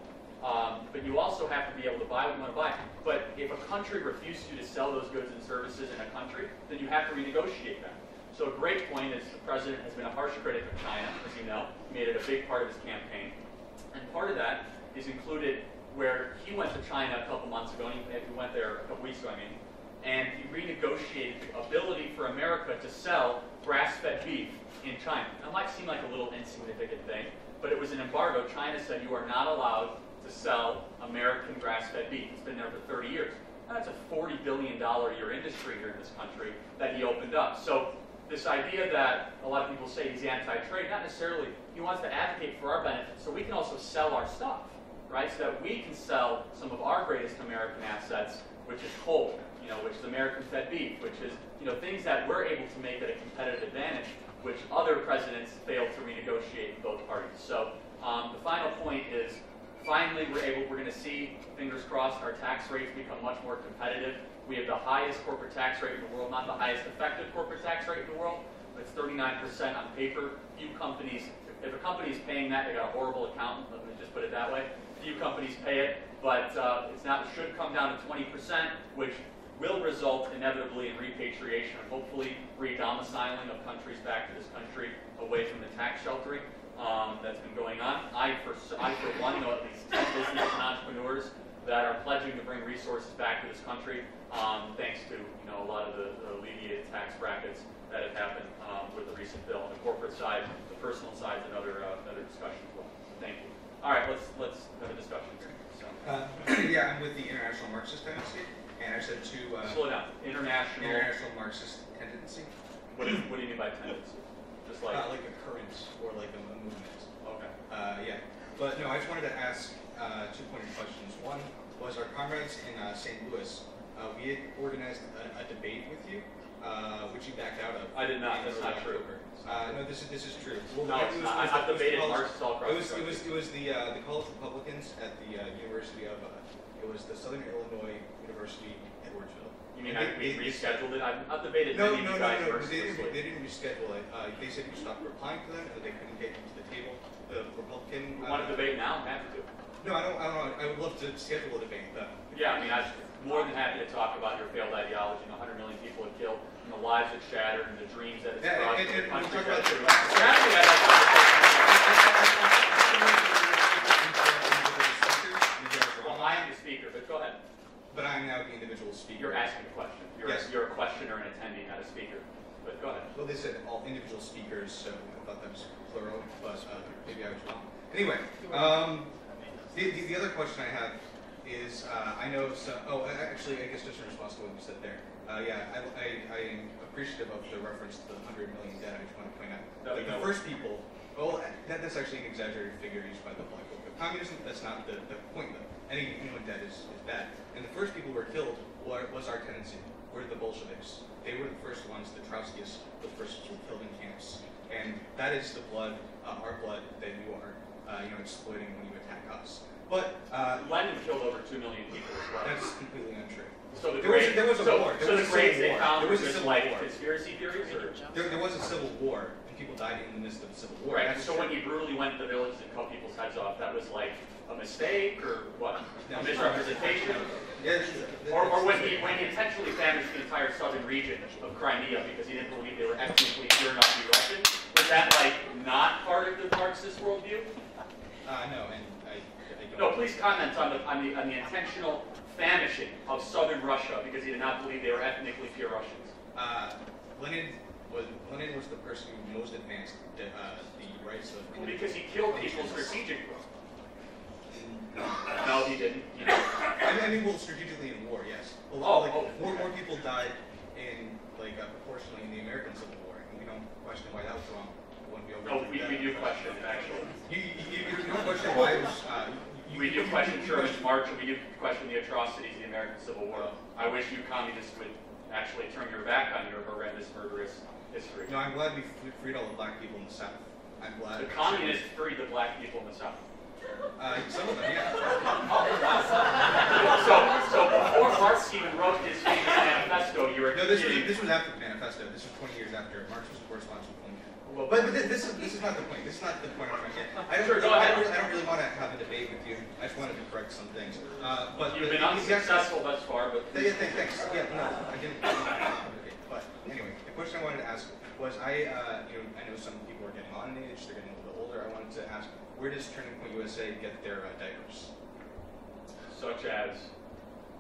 but you also have to be able to buy what you want to buy. But if a country refuses you to sell those goods and services in a country, then you have to renegotiate them. So a great point is the president has been a harsh critic of China, as you know. He made it a big part of his campaign. And part of that is included where he went to China a couple months ago, and he went there a couple weeks ago, and he renegotiated the ability for America to sell grass-fed beef in China. Now, it might seem like a little insignificant thing, but it was an embargo. China said you are not allowed to sell American grass-fed beef. It's been there for 30 years. Now, that's a $40 billion a year industry here in this country that he opened up. So this idea that a lot of people say he's anti-trade, not necessarily. He wants to advocate for our benefit so we can also sell our stuff, right? So that we can sell some of our greatest American assets, which is coal, which is American-fed beef, which is, things that we're able to make at a competitive advantage, which other presidents failed to renegotiate in both parties. So the final point is, finally we're going to see, fingers crossed, our tax rates become much more competitive. We have the highest corporate tax rate in the world, not the highest effective corporate tax rate in the world, but it's 39% on paper. Few companies, if a company is paying that, they got a horrible accountant, let me just put it that way. Few companies pay it, but it should come down to 20%, which will result inevitably in repatriation and hopefully re-domiciling of countries back to this country away from the tax sheltering that's been going on. I for one, know at least 10 businesses and entrepreneurs that are pledging to bring resources back to this country, thanks to a lot of the alleviated tax brackets that have happened with the recent bill on the corporate side, the personal side, and other discussions as well. So thank you. All right, let's have a discussion here. So.
Yeah, I'm with the International Marxist Tendency, and I said to
slow down. International
Marxist Tendency.
What do you mean by tendency? Just like
a current or like a movement.
Okay.
Yeah, but no, I just wanted to ask 2 pointed questions. One was our comrades in St. Louis. We had organized a debate with you, which you backed out of.
I did not. That's not true.
No, this is true.
Well, no, it's not. I've debated Marxists all across the country.
It was the college Republicans at the University of it was the Southern Illinois University Edwardsville.
You mean we rescheduled it? I've debated
no,
many of you guys
they didn't reschedule it. They said you stopped replying to them, and they couldn't get you to the table. The Republican.
You want to debate now? I'm happy to.
No, I don't. I would love to schedule a debate.
Yeah, I mean, I'm more than happy to talk about your failed ideology and 100 million people have killed, and the lives it shattered, and the dreams that it's brought to the country. Well, I am the speaker, but go ahead.
But I'm now the individual speaker.
You're asking a question. You're a questioner and attendee, not a speaker. But go ahead.
Well, they said all individual speakers, so I thought that was plural, but maybe I was wrong. Anyway, the other question I have is, I know, actually, I guess just in response to what you said there, Yeah, I am appreciative of the reference to the 100 million dead. I just want to point out
That we
that the
know.
first people, well, that's actually an exaggerated figure used by the Black Book. But communism, that's not the point, though. Anyone dead is bad. And the first people who were killed was our tendency, were the Bolsheviks. They were the first ones, the Trotskyists, were the first people killed in camps. And that is the blood, our blood, that you are, exploiting when you attack us. But
Lenin killed over 2 million people as well.
that's completely untrue.
So the
There was a war.
So the grades they found
There
were
was a
just
civil
like
war.
conspiracy theories, or
There was a civil war, and people died in the midst of the civil war.
right?
That's
So when
true.
he brutally went to the villages and cut people's heads off, that was like a mistake, or what? A misrepresentation,
Yeah,
or when he intentionally famished the entire southern region of Crimea because he didn't believe they were ethnically pure enough to be Russian. Was that like not part of the Marxist worldview?
No, and I don't.
No, please comment on the intentional famishing of southern Russia because he did not believe they were ethnically pure Russians.
Lenin was the person who most advanced the rights of.
Well, because he killed people strategically. No, he didn't. You know.
I mean, well, strategically in war, yes. More people died in proportionally in the American Civil War, and we don't question why that was wrong.
No, we do question it, actually.
You don't question why it was.
We do question Sherman's March, and we do question the atrocities of the American Civil War. I wish you communists would actually turn your back on your horrendous, murderous history.
No, I'm glad we freed all the black people in the South. I'm glad.
The communists freed the black people in the South.
Some of them, yeah.
So before Marx even wrote his famous manifesto, you were
No, this was after the manifesto. This was 20 years after. Marx was the correspondence with Lincoln.
Well,
But this is not the point. This is not the point I'm trying to get.
Sure, go ahead.
I don't really want to have a debate with you. I just wanted to correct some things. But
you've been unsuccessful thus far, but
Yeah, thanks. Yeah, no, I didn't. Okay, but anyway, the question I wanted to ask was, I know some people are getting on in age, they're getting a little bit older. I wanted to ask, where does Turning Point USA get their diapers?
such as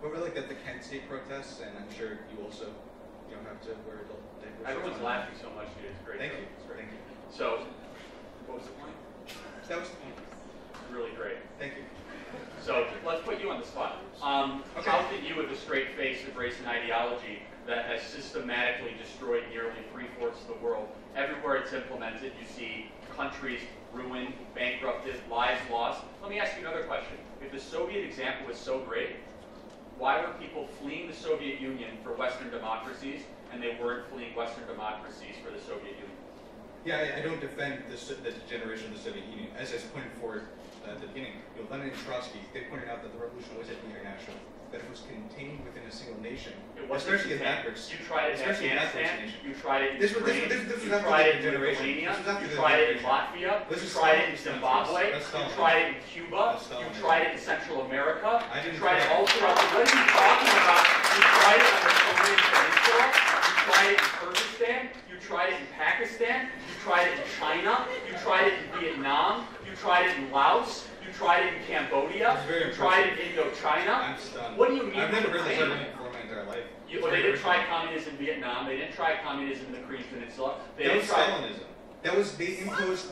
But really, the Kent State protests, and I'm sure you also have to wear adult diapers.
everyone's laughing so much, dude. It's great.
Thank you.
It's great.
Thank you.
So, what was the point?
That was the point.
Really great.
Thank you.
So let's put you on the spot.
Okay.
How can you, with a straight face, embrace an ideology that has systematically destroyed nearly 3/4 of the world? Everywhere it's implemented, you see countries ruined, bankrupted, lives lost. Let me ask you another question. If the Soviet example is so great, why were people fleeing the Soviet Union for Western democracies, and they weren't fleeing Western democracies for the Soviet Union?
Yeah, I don't defend the degeneration of the Soviet Union. As I pointed forward at the beginning, Lenin and Trotsky, they pointed out that the revolution wasn't international, that it was contained within a single nation,
It wasn't
especially in
contained.
backwards.
You tried it in
especially in backwards
Afghanistan,
nation.
you tried it in
This was
Ukraine,
after
you
the
tried it in
degeneration.
Lithuania,
This was after
you
the
tried it in
degeneration.
Latvia,
This
you
is
tried it in
Stalin.
Zimbabwe,
That's
you
Stalin.
tried it in Cuba,
That's
you
Stalin.
tried it in Central America,
I
you
didn't
tried it
try it.
all throughout the world. What are you talking about? You tried it on the Korean Peninsula, you tried it in Kyrgyzstan, you tried it in Pakistan, you tried it in China, you tried it in Vietnam, you tried it in Laos, you tried it in Cambodia,
That's very
you tried it
impressive.
in Indochina.
I'm stunned.
What do you mean
I've never
you
heard this
claim
argument before in my entire life.
Well, they didn't try communism in Vietnam. They didn't try communism in the Korean Peninsula. They
That
didn't
was
try.
Stalinism. That was, they imposed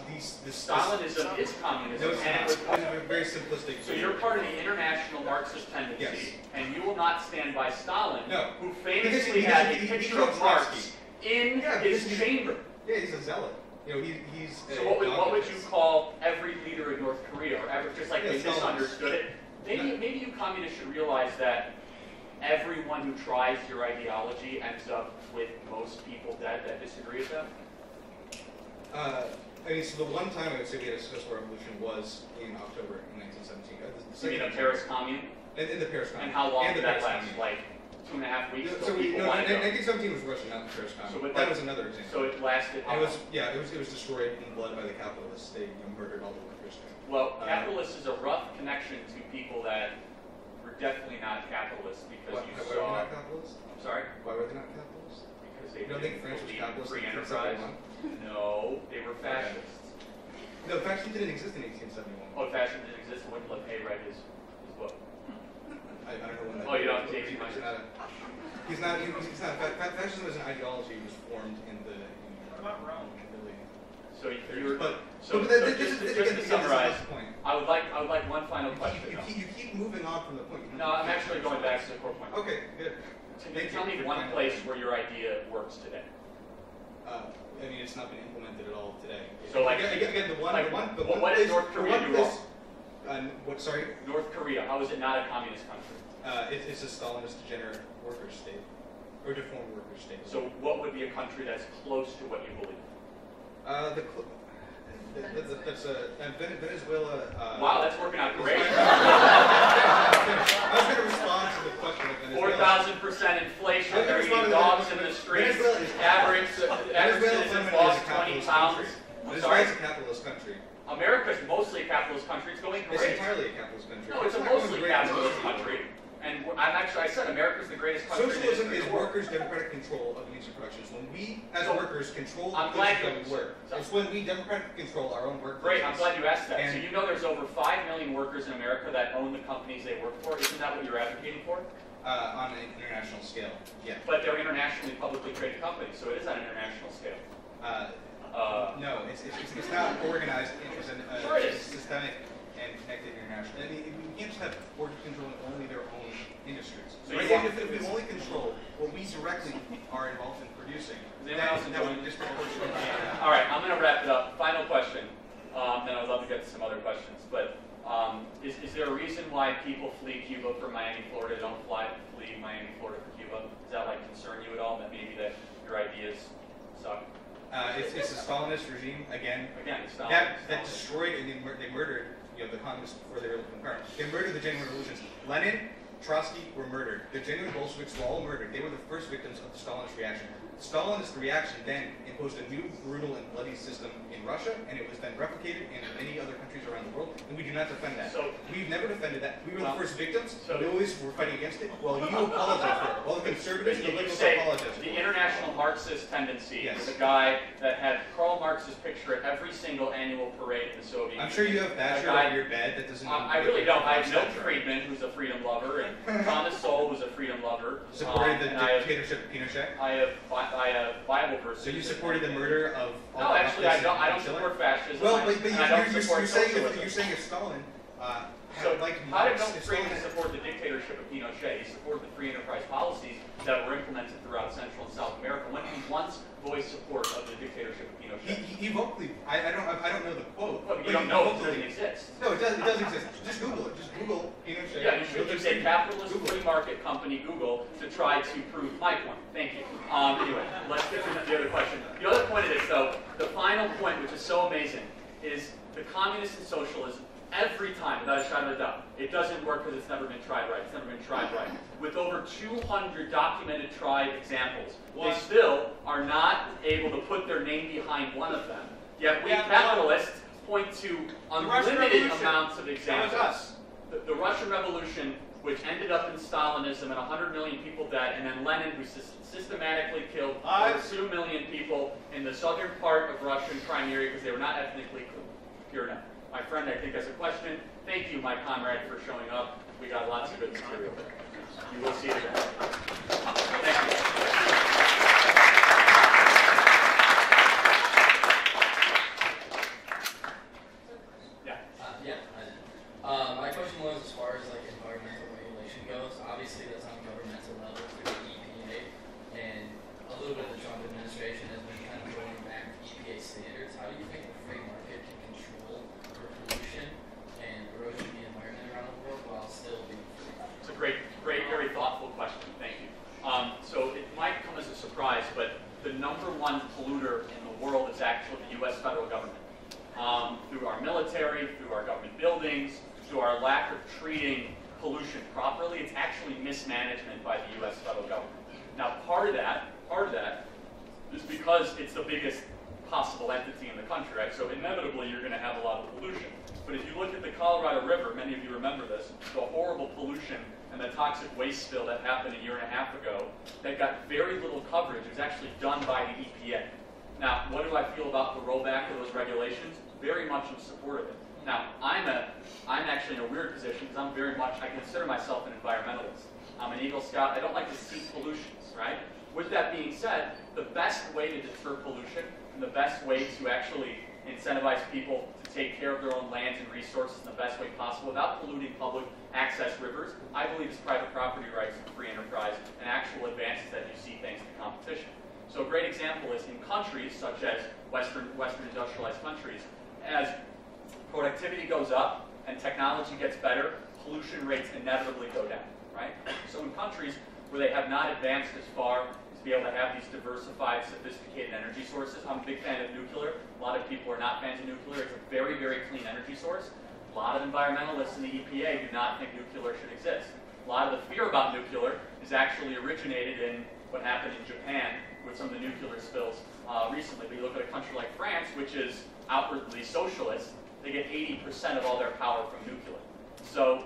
this
Stalinism is
That
communism,
was
and it was.
a very simplistic.
So you're part of the international Marxist tendency,
Yes.
and you will not stand by Stalin,
No.
who famously
Because
had a
he
picture
killed
of Marx
Trotsky.
in
Yeah,
his
because he-
chamber.
Yeah, he's a zealot. He's.
So what would you call every leader in North Korea, or ever, just like
Yeah,
they
Stalin.
misunderstood it? Maybe you communists should realize that everyone who tries your ideology ends up with most people that disagree with them.
So the one time I would say we had a successful revolution was in October in 1917.
You mean a Paris Commune?
In the Paris Commune.
And how long
And the
did that
Paris
last?
Commune.
Like 2.5 weeks?
So
till
we,
people
no,
wanted to go?
1917 was Russia, not the Paris Commune.
So it,
that was another example.
So it lasted how
And
long?
it was destroyed in blood by the capitalists. They murdered all the workers there.
Well, capitalist is a rough connection to people that were definitely not capitalists because
Why
you
were they
saw.
not capitalists?
I'm sorry?
Why were they not capitalists?
Because they
You don't think
didn't
France was
believe
capitalist
free
in
enterprise.
1871?
No, they were fascists.
No, fascism didn't exist in 1871.
Oh, fascism didn't exist when LePay read his book.
I don't know when that.
Oh, you don't take
he's
much.
not. He's not. Fascism as an ideology was formed in the.
What about Rome?
So you were.
But
So
this
just
is
to summarize,
the point.
I would like one final question.
You keep moving on from the point.
No, I'm actually going back to the core point.
Okay, good.
Tell me one place where your idea works today.
I mean, it's not been implemented at all today.
So, like,
again, the one
what
place,
does North Korea do wrong?
What? Sorry.
North Korea. How is it not a communist country?
It's a Stalinist degenerate worker state, or deformed worker state.
So, what would be a country that's close to what you believe?
That's Venezuela.
Wow, that's working out great.
I was going to respond to the question of Venezuela.
4,000% inflation. They're eating dogs in the streets. Average citizens lost 20 pounds.
Venezuela is a capitalist country.
America's mostly a capitalist country. It's going great.
It's entirely a capitalist country.
No, it's a mostly capitalist country. And I said America's the greatest country.
Socialism is workers' democratic control of means of production. It's when we, as workers, control
I'm
the
glad
places that we work. It's when we democratically control our own work.
Great, I'm glad you asked that.
And
so you know there's over 5 million workers in America that own the companies they work for. Isn't that what you're advocating for?
On an international scale, yeah.
But they're internationally publicly traded companies, so it is on an international scale.
No, it's not organized. It's
Sure it is.
Systemic and connected international. I mean, we can't just have workers controlling only their own industries.
So
right?
you want-
If we only control what we directly are involved in producing,
Is anyone else
that would
enjoying
disproportionately.
All right, I'm going to wrap it up. Final question. Then I'd love to get to some other questions. But is there a reason why people flee Cuba from Miami, Florida, don't flee Miami, Florida for Cuba? Does that like concern you at all? That maybe that your ideas suck?
It's a Stalinist regime again.
Again, it's Stalin.
That destroyed and they murdered the communists before they were able to conquer. They murdered the genuine revolutions. Lenin, Trotsky were murdered. The genuine Bolsheviks were all murdered. They were the first victims of the Stalinist reaction. The Stalinist reaction then imposed a new brutal and bloody system in Russia, and it was then replicated in many other countries around the world, and we do not defend that.
So,
we've never defended that. We were the first victims.
So,
we always were fighting against it. Well, you apologize for it. Well, the conservatives and the
you
liberals
say
apologize.
the international Marxist tendency
Yes.
is a guy that had Karl Marx's picture at every single annual parade in the Soviet Union.
I'm sure you have Thatcher on your bed. That doesn't.
I really don't. I have Milton Friedman, who's a freedom lover, and Thomas Sowell, who's a freedom lover.
Supported the
and I
dictatorship of Pinochet.
have Bible verses.
So you supported the murder of all
No,
the
actually, I
leftists
don't. I
in
don't
Chile?
support fascism.
Well,
and
but
I don't support
you're
socialism.
saying if Stalin
So
had liked
how did
Marx,
Milton
if
Friedman
Stalin-
support the dictatorship of Pinochet? He supported the free enterprise policies that were implemented throughout Central and South America. When he once voiced support of the dictatorship of Pinochet.
He vocally. I don't know the quote.
Well,
but
you don't
he
know it
vocally-
doesn't exist.
No, it does exist. Just Google it. Just Google Pinochet.
Yeah, you should use a capitalist
Google it.
free market company, Google, to try to prove my point. Thank you. Anyway, let's get to the other question. The other point of this, though, the final point, which is so amazing, is the communists and socialism, every time, without a shadow of a doubt, it doesn't work because it's never been tried right. It's never been tried right. With over 200 documented tried examples, they still are not able to put their name behind one of them. Yet we capitalists point to unlimited amounts of examples.
That was us.
The Russian Revolution, which ended up in Stalinism and 100 million people dead, and then Lenin, who systematically killed over 2 million people in the southern part of Russian Crimea because they were not ethnically pure enough. My friend, I think, has a question. Thank you, my comrade, for showing up. We got lots of good material there. You will see it again. Thank you.
My question was as far as like environmental regulation goes. Obviously, that's on a governmental level through the EPA, and a little bit of the Trump administration has been kind of going back to EPA standards. How do you think the free market can control for pollution and erosion of the environment around the world while still being free?
It's a great, very thoughtful question. Thank you. So it might come as a surprise, but the #1 polluter in the world is actually the U.S. federal government. Through our military, through our government buildings, through our lack of treating pollution properly, it's actually mismanagement by the U.S. federal government. Now, part of that is because it's the biggest possible entity in the country, right? So inevitably, you're going to have a lot of pollution. But if you look at the Colorado River, many of you remember this, the horrible pollution and the toxic waste spill that happened a year and a half ago that got very little coverage was actually done by the EPA. Now, what do I feel about the rollback of those regulations? Very much in support of it. Now, I'm actually in a weird position because I consider myself an environmentalist. I'm an Eagle Scout. I don't like to see pollutions, right? With that being said, the best way to deter pollution and the best way to actually incentivize people to take care of their own lands and resources in the best way possible without polluting public access rivers, I believe is private property rights and free enterprise and actual advances that you see thanks to competition. So a great example is in countries such as Western industrialized countries, as productivity goes up and technology gets better, pollution rates inevitably go down, right? So in countries where they have not advanced as far as to be able to have these diversified, sophisticated energy sources, I'm a big fan of nuclear. A lot of people are not fans of nuclear. It's a very, very clean energy source. A lot of environmentalists in the EPA do not think nuclear should exist. A lot of the fear about nuclear is actually originated in what happened in Japan with some of the nuclear spills recently. But you look at a country like France, which is outwardly socialist, they get 80% of all their power from nuclear. So,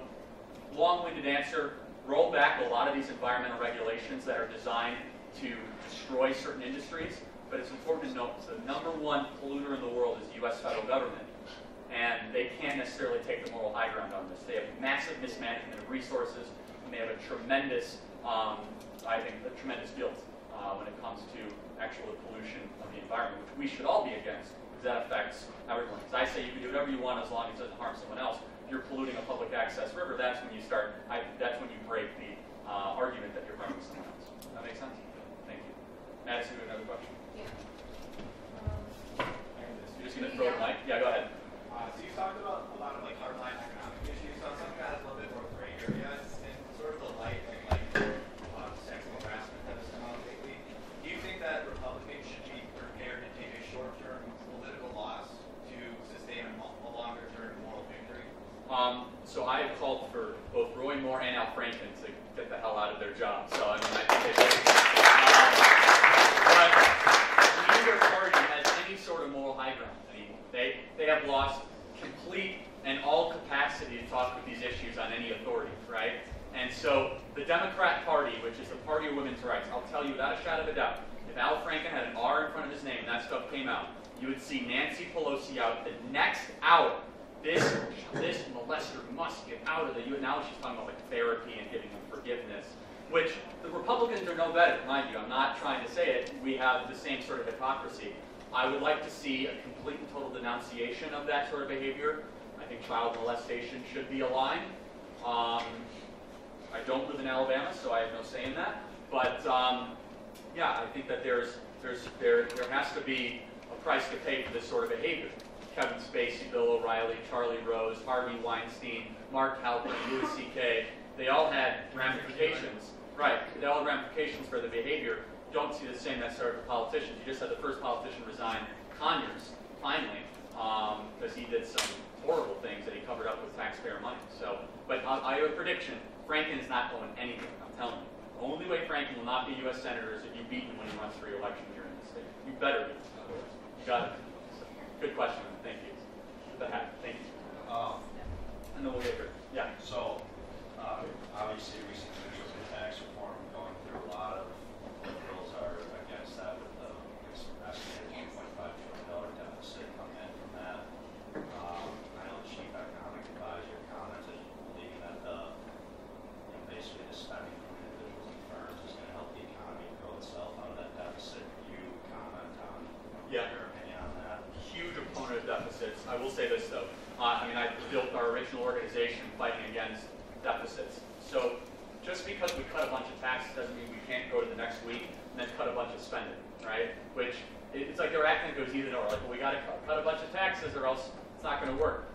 long-winded answer, roll back a lot of these environmental regulations that are designed to destroy certain industries, but it's important to note the number one polluter in the world is the U.S. federal government, and they can't necessarily take the moral high ground on this. They have massive mismanagement of resources, and they have a tremendous, I think, a tremendous guilt when it comes to actual pollution of the environment, which we should all be against, because that affects everyone. Because I say you can do whatever you want as long as it doesn't harm someone else. If you're polluting a public access river, that's when you start. That's when you break the argument that you're harming someone else. Does that make sense? Thank you. Madison, you have another question?
Yeah.
You're just going to throw the mic? Yeah, go ahead.
So you talked about a lot of like hardline economic issues. So something that has a little bit more gray area and sort of the light of like sexual harassment that has come out lately. Do you think that Republicans should be prepared to take a short-term political loss to sustain a longer-term moral victory?
So I have called for both Roy Moore and Al Franken to get the hell out of their job. So I mean, I think they should. But neither party has any sort of moral high ground. I mean, they have lost complete and all capacity to talk with these issues on any authority, right? And so the Democrat Party, which is the party of women's rights, I'll tell you without a shadow of a doubt, if Al Franken had an R in front of his name and that stuff came out, you would see Nancy Pelosi out the next hour. This molester must get out of the U.S. Now she's talking about like therapy and giving them forgiveness, which the Republicans are no better, mind you. I'm not trying to say it. We have the same sort of hypocrisy. I would like to see a complete and total denunciation of that sort of behavior. I think child molestation should be a line. I don't live in Alabama, so I have no say in that. But yeah, I think that there has to be a price to pay for this sort of behavior. Kevin Spacey, Bill O'Reilly, Charlie Rose, Harvey Weinstein, Mark Halperin, Louis C.K. They all had ramifications. Right, they all had ramifications for the behavior. Don't see the same necessarily for politicians. You just had the first politician resign, Conyers, finally, because he did some horrible things that he covered up with taxpayer money. So, but I have a prediction. Franken is not going anywhere, I'm telling you. The only way Franken will not be a U.S. Senator is if you beat him when he runs for re-election here in the state. You better be. You got it. So, good question. Thank you. The hat. Thank you. And then we'll get here. Yeah.
So, obviously, recently with the tax reform going through, a lot of liberals are against that with the estimated $2.5 trillion deficit coming in from that. I know the chief economic advisor commented believing that basically the spending from individuals and firms is going to help the economy grow itself out of that deficit. Can you comment on your opinion on that?
Huge opponent of deficits. I will say this though. I mean, I built our original organization fighting against deficits. So just because we cut a bunch of taxes doesn't mean we can't go to the next week and then cut a bunch of spending, right? Which it's like their acting goes either or. Like, well, we got to cut a bunch of taxes or else it's not going to work.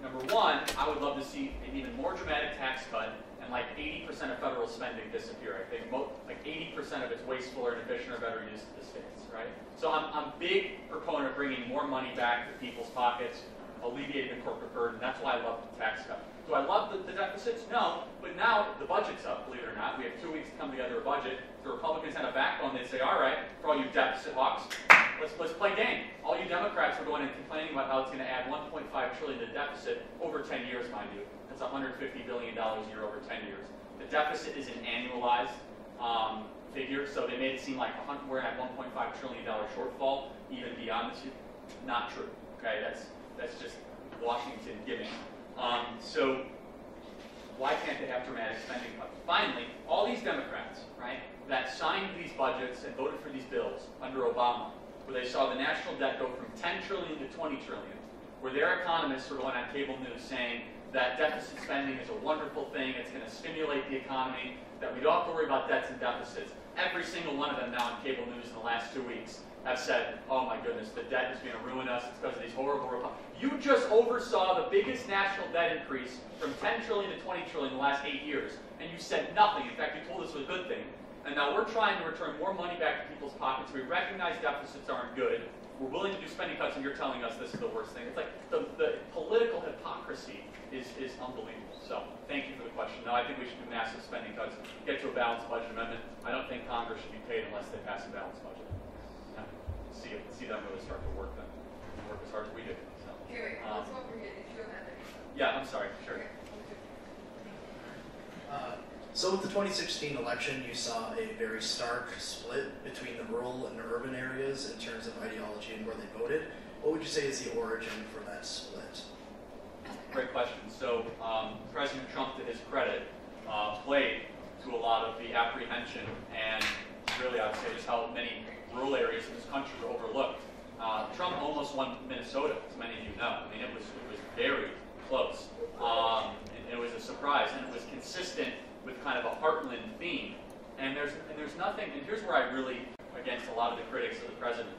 Number one, I would love to see an even more dramatic tax cut and like 80% of federal spending disappear. I think like 80% of it's wasteful or inefficient or better used to the states, right? So I'm a big proponent of bringing more money back to people's pockets, alleviating the corporate burden. That's why I love the tax cut. Do I love the deficits? No, but now the budget's up, believe it or not. We have 2 weeks to come together a budget. The Republicans had a backbone. They'd say, all right, for all you deficit hawks, let's play game. All you Democrats are going and complaining about how it's going to add $1.5 trillion to deficit over 10 years, mind you. That's $150 billion a year over 10 years. The deficit is an annualized figure, so they made it seem like we're at $1.5 trillion shortfall, even beyond this. Not true. Okay, that's just Washington giving. So why can't they have dramatic spending cuts? Finally, all these Democrats, right, that signed these budgets and voted for these bills under Obama, where they saw the national debt go from 10 trillion to 20 trillion, where their economists were going on cable news saying that deficit spending is a wonderful thing, it's going to stimulate the economy, that we don't have to worry about debts and deficits. Every single one of them now on cable news in the last 2 weeks have said, oh my goodness, the debt is going to ruin us, it's because of these horrible You just oversaw the biggest national debt increase from 10 trillion to 20 trillion in the last 8 years, and you said nothing. In fact, you told us it was a good thing. And now we're trying to return more money back to people's pockets. We recognize deficits aren't good. We're willing to do spending cuts, and you're telling us this is the worst thing. It's like the political hypocrisy is unbelievable. So thank you for the question. No, I think we should do massive spending cuts, get to a balanced budget amendment. I don't think Congress should be paid unless they pass a balanced budget. Yeah. See them really start to work then. Work as hard as we do. So.
Okay, wait, let's not forget if you have that.
Yeah, I'm sorry. Sure.
So with the 2016 election, you saw a very stark split between the rural and urban areas in terms of ideology and where they voted. What would you say is the origin for that split?
Great question. So President Trump, to his credit, played to a lot of the apprehension and really, I would say, just how many rural areas in this country were overlooked. Trump almost won Minnesota, as many of you know. I mean, it was very close. It was a surprise, and it was consistent with kind of a heartland theme. And there's nothing, and here's where I really, against a lot of the critics of the president,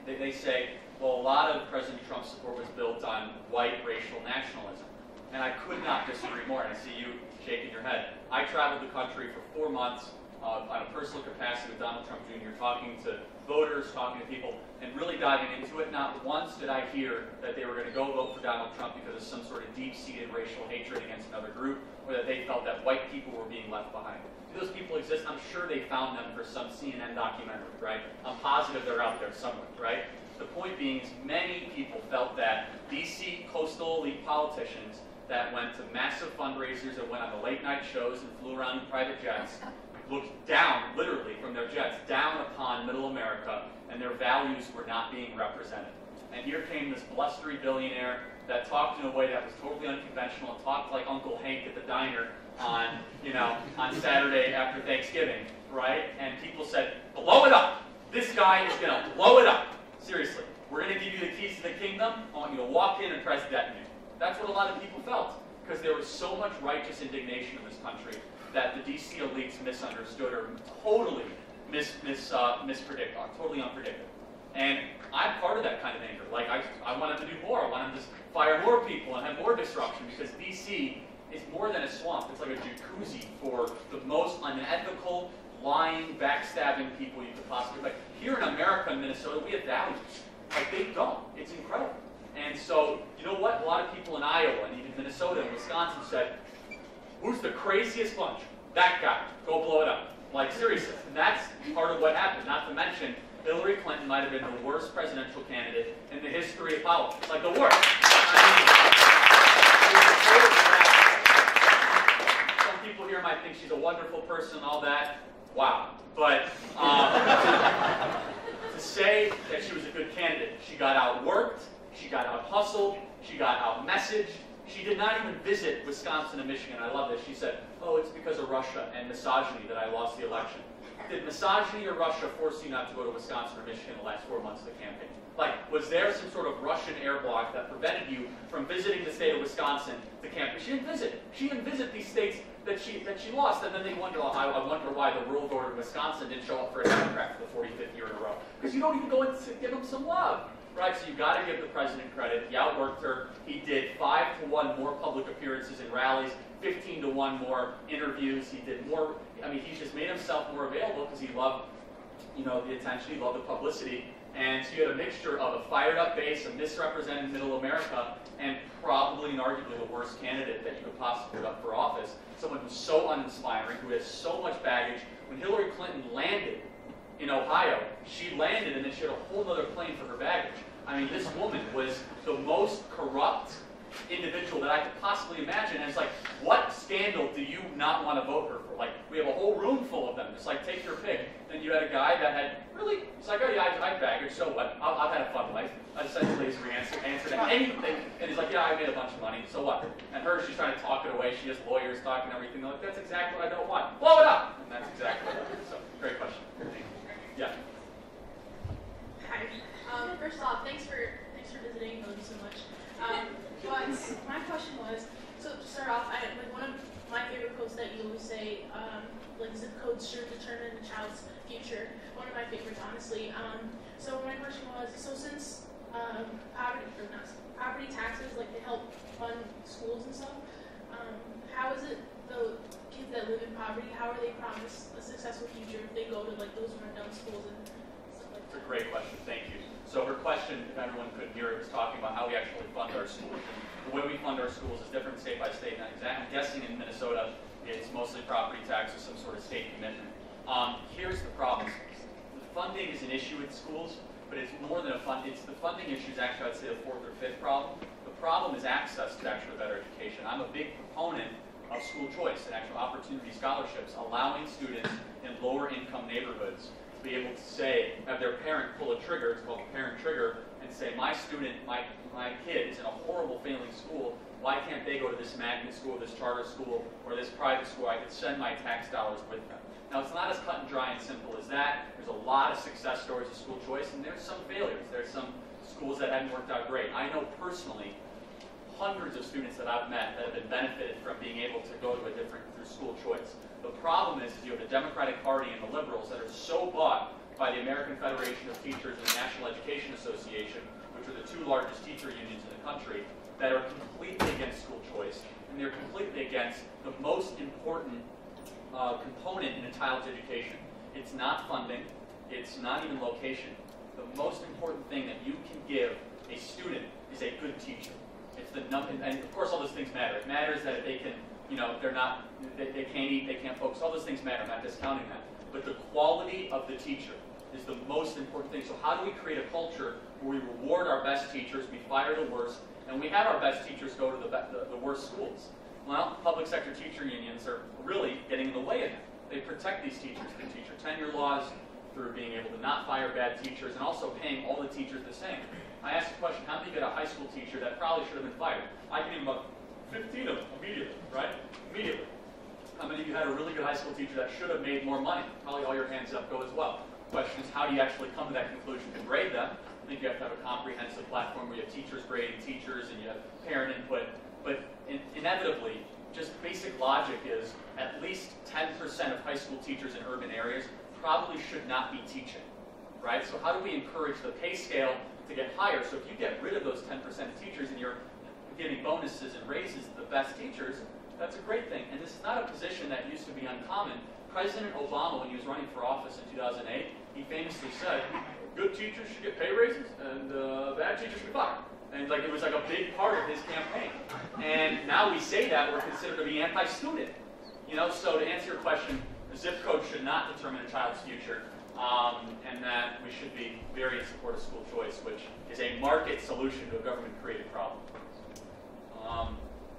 they say, well, a lot of President Trump's support was built on white racial nationalism. And I could not disagree more, and I see you shaking your head. I traveled the country for 4 months on a personal capacity with Donald Trump Jr., talking to voters, talking to people, and really diving into it. Not once did I hear that they were going to go vote for Donald Trump because of some sort of deep-seated racial hatred against another group, or that they felt that white people were being left behind. Do those people exist? I'm sure they found them for some CNN documentary, right? I'm positive they're out there somewhere, right? The point being is many people felt that D.C. coastal elite politicians that went to massive fundraisers and went on the late-night shows and flew around in private jets looked down, literally, from their jets, down upon middle America, and their values were not being represented. And here came this blustery billionaire that talked in a way that was totally unconventional and talked like Uncle Hank at the diner on Saturday after Thanksgiving, right? And people said, blow it up. This guy is going to blow it up. Seriously. We're going to give you the keys to the kingdom. I want you to walk in and press detonate. That's what a lot of people felt, because there was so much righteous indignation in this country that the D.C. elites misunderstood or totally mispredict, totally unpredictable. And I'm part of that kind of anger. Like, I want them to do more. I want them to fire more people and have more disruption, because D.C. is more than a swamp. It's like a jacuzzi for the most unethical, lying, backstabbing people you could possibly like. Here in America and Minnesota, we have values. Like, they don't. It's incredible. And so, you know what? A lot of people in Iowa and even Minnesota and Wisconsin said, who's the craziest bunch? That guy. Go blow it up. Like, seriously. And that's part of what happened. Not to mention, Hillary Clinton might have been the worst presidential candidate in the history of politics. Like, the worst. Some people here might think she's a wonderful person and all that. Wow. But to say that she was a good candidate, she got outworked, she got out-hustled, she got out-messaged. She did not even visit Wisconsin and Michigan. I love this. She said, oh, it's because of Russia and misogyny that I lost the election. Did misogyny or Russia force you not to go to Wisconsin or Michigan the last 4 months of the campaign? Like, was there some sort of Russian air block that prevented you from visiting the state of Wisconsin to campaign? She didn't visit. She didn't visit these states that she lost, and then they wonder, oh, I wonder why the rural voter in Wisconsin didn't show up for a Democrat for the 45th year in a row. Because you don't even go and give them some love. Right, so you've got to give the president credit. He outworked her. He did 5-to-1 more public appearances and rallies, 15-to-1 more interviews. He did more. I mean, he just made himself more available because he loved, the attention. He loved the publicity. And so you had a mixture of a fired-up base, a misrepresented middle America, and probably and arguably the worst candidate that you could possibly put up for office. Someone who's so uninspiring, who has so much baggage. When Hillary Clinton landed in Ohio, she landed and then she had a whole other plane for her baggage. I mean, this woman was the most corrupt individual that I could possibly imagine. And it's like, what scandal do you not want to vote her for? Like, we have a whole room full of them. It's like, take your pick. Then you had a guy that had really, it's like, oh yeah, I have baggage, so what? I've had a fun life. I essentially answered anything. And he's like, yeah, I made a bunch of money, so what? And her, she's trying to talk it away. She has lawyers talking and everything. They're like, that's exactly what I don't want. Blow it up! And that's exactly what I want. So, great question. Yeah.
How do
first off, thanks for visiting. Thank you so much. But my question was, so to start off, one of my favorite quotes that you always say, like zip codes should determine a child's future. One of my favorites, honestly. So my question was, so since property taxes, like they help fund schools and stuff, how is it the kids that live in poverty, how are they promised a successful future if they go to like those rundown schools and stuff like that?
It's a great question, thank you. So her question, if everyone could hear it, was talking about how we actually fund our schools. And the way we fund our schools is different state by state. Now, I'm guessing in Minnesota, it's mostly property tax or some sort of state commitment. Here's the problem. The funding is an issue at schools, but it's more than a fund. It's the funding issue is actually, I'd say, the fourth or fifth problem. The problem is access to actually better education. I'm a big proponent of school choice and actual opportunity scholarships, allowing students in lower income neighborhoods to be able to say, have their parent pull a trigger, it's called the parent trigger, and say, my student, my kid is in a horrible failing school, why can't they go to this magnet school, this charter school, or this private school? I could send my tax dollars with them. Now, it's not as cut and dry and simple as that. There's a lot of success stories of school choice, and there's some failures. There's some schools that haven't worked out great. I know personally hundreds of students that I've met that have been benefited from being able to go to a different through school choice. The problem is you have the Democratic Party and the liberals that are so bought by the American Federation of Teachers and the National Education Association, which are the two largest teacher unions in the country, that are completely against school choice, and they're completely against the most important component in a child's education. It's not funding, it's not even location. The most important thing that you can give a student is a good teacher. It's the and of course all those things matter. It matters that if they can, they can't eat, they can't focus, all those things matter, I'm not discounting that. But the quality of the teacher is the most important thing. So how do we create a culture where we reward our best teachers, we fire the worst, and we have our best teachers go to the worst schools? Well, public sector teacher unions are really getting in the way of that. They protect these teachers through teacher tenure laws, through being able to not fire bad teachers, and also paying all the teachers the same. I asked the question, how many get a high school teacher that probably should have been fired? I can name about 15 of them immediately, right? Immediately. How many of you had a really good high school teacher that should have made more money? Probably all your hands up go as well. The question is, how do you actually come to that conclusion and grade them? I think you have to have a comprehensive platform where you have teachers grading teachers and you have parent input. But inevitably, just basic logic is at least 10% of high school teachers in urban areas probably should not be teaching, right? So how do we encourage the pay scale to get higher? So if you get rid of those 10% of teachers and you're giving bonuses and raises to the best teachers, that's a great thing. And this is not a position that used to be uncommon. President Obama, when he was running for office in 2008, he famously said, good teachers should get pay raises and bad teachers should be fired. And it was like a big part of his campaign. And now we say that we're considered to be anti-student. So to answer your question, the zip code should not determine a child's future. And that we should be very in support of school choice, which is a market solution to a government-created problem.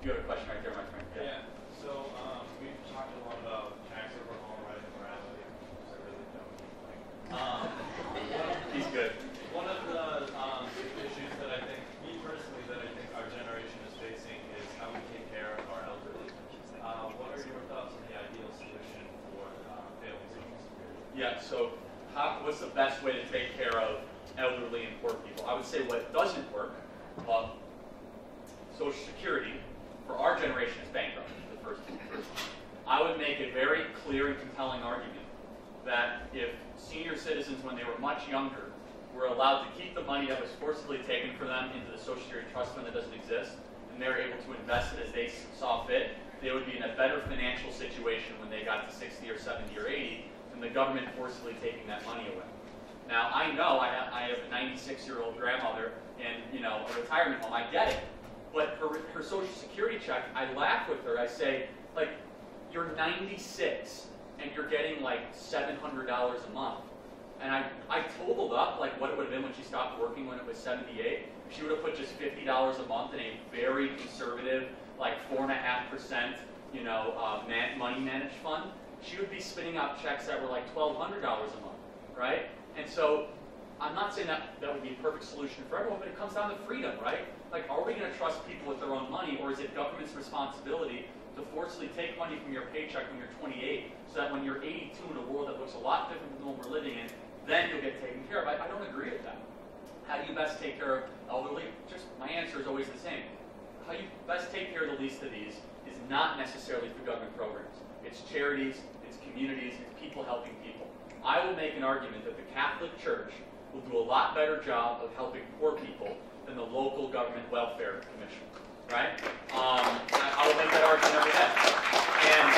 You have a question right there, my friend.
Yeah. So we've talked a lot about tax overhaul, right, and morality, which I really don't like.
He's good.
One of the issues that I think, me personally, that I think our generation is facing is how we take care of our elderly. What are your thoughts on the ideal solution for failing Social Security?
Yeah. So, what's the best way to take care of elderly and poor people? I would say what doesn't work. Social Security, for our generation, is bankrupt. The first thing. I would make a very clear and compelling argument that if senior citizens, when they were much younger, were allowed to keep the money that was forcibly taken from them into the Social Security trust fund that doesn't exist, and they're able to invest it as they saw fit, they would be in a better financial situation when they got to 60 or 70 or 80 than the government forcibly taking that money away. Now, I know I have a 96-year-old grandmother in a retirement home. I get it. But her Social Security check, I laugh with her. I say, you're 96 and you're getting $700 a month. And I totaled up what it would have been when she stopped working when it was 78. She would have put just $50 a month in a very conservative, 4.5%, money managed fund. She would be spitting out checks that were $1,200 a month, right? And so I'm not saying that would be a perfect solution for everyone, but it comes down to freedom, right? Are we going to trust people with their own money, or is it government's responsibility to forcibly take money from your paycheck when you're 28, so that when you're 82 in a world that looks a lot different than the one we're living in, then you'll get taken care of? I don't agree with that. How do you best take care of elderly? Just my answer is always the same. How you best take care of the least of these is not necessarily through government programs. It's charities, it's communities, it's people helping people. I will make an argument that the Catholic Church will do a lot better job of helping poor people than the local government welfare commission, right? I will make that argument every day. And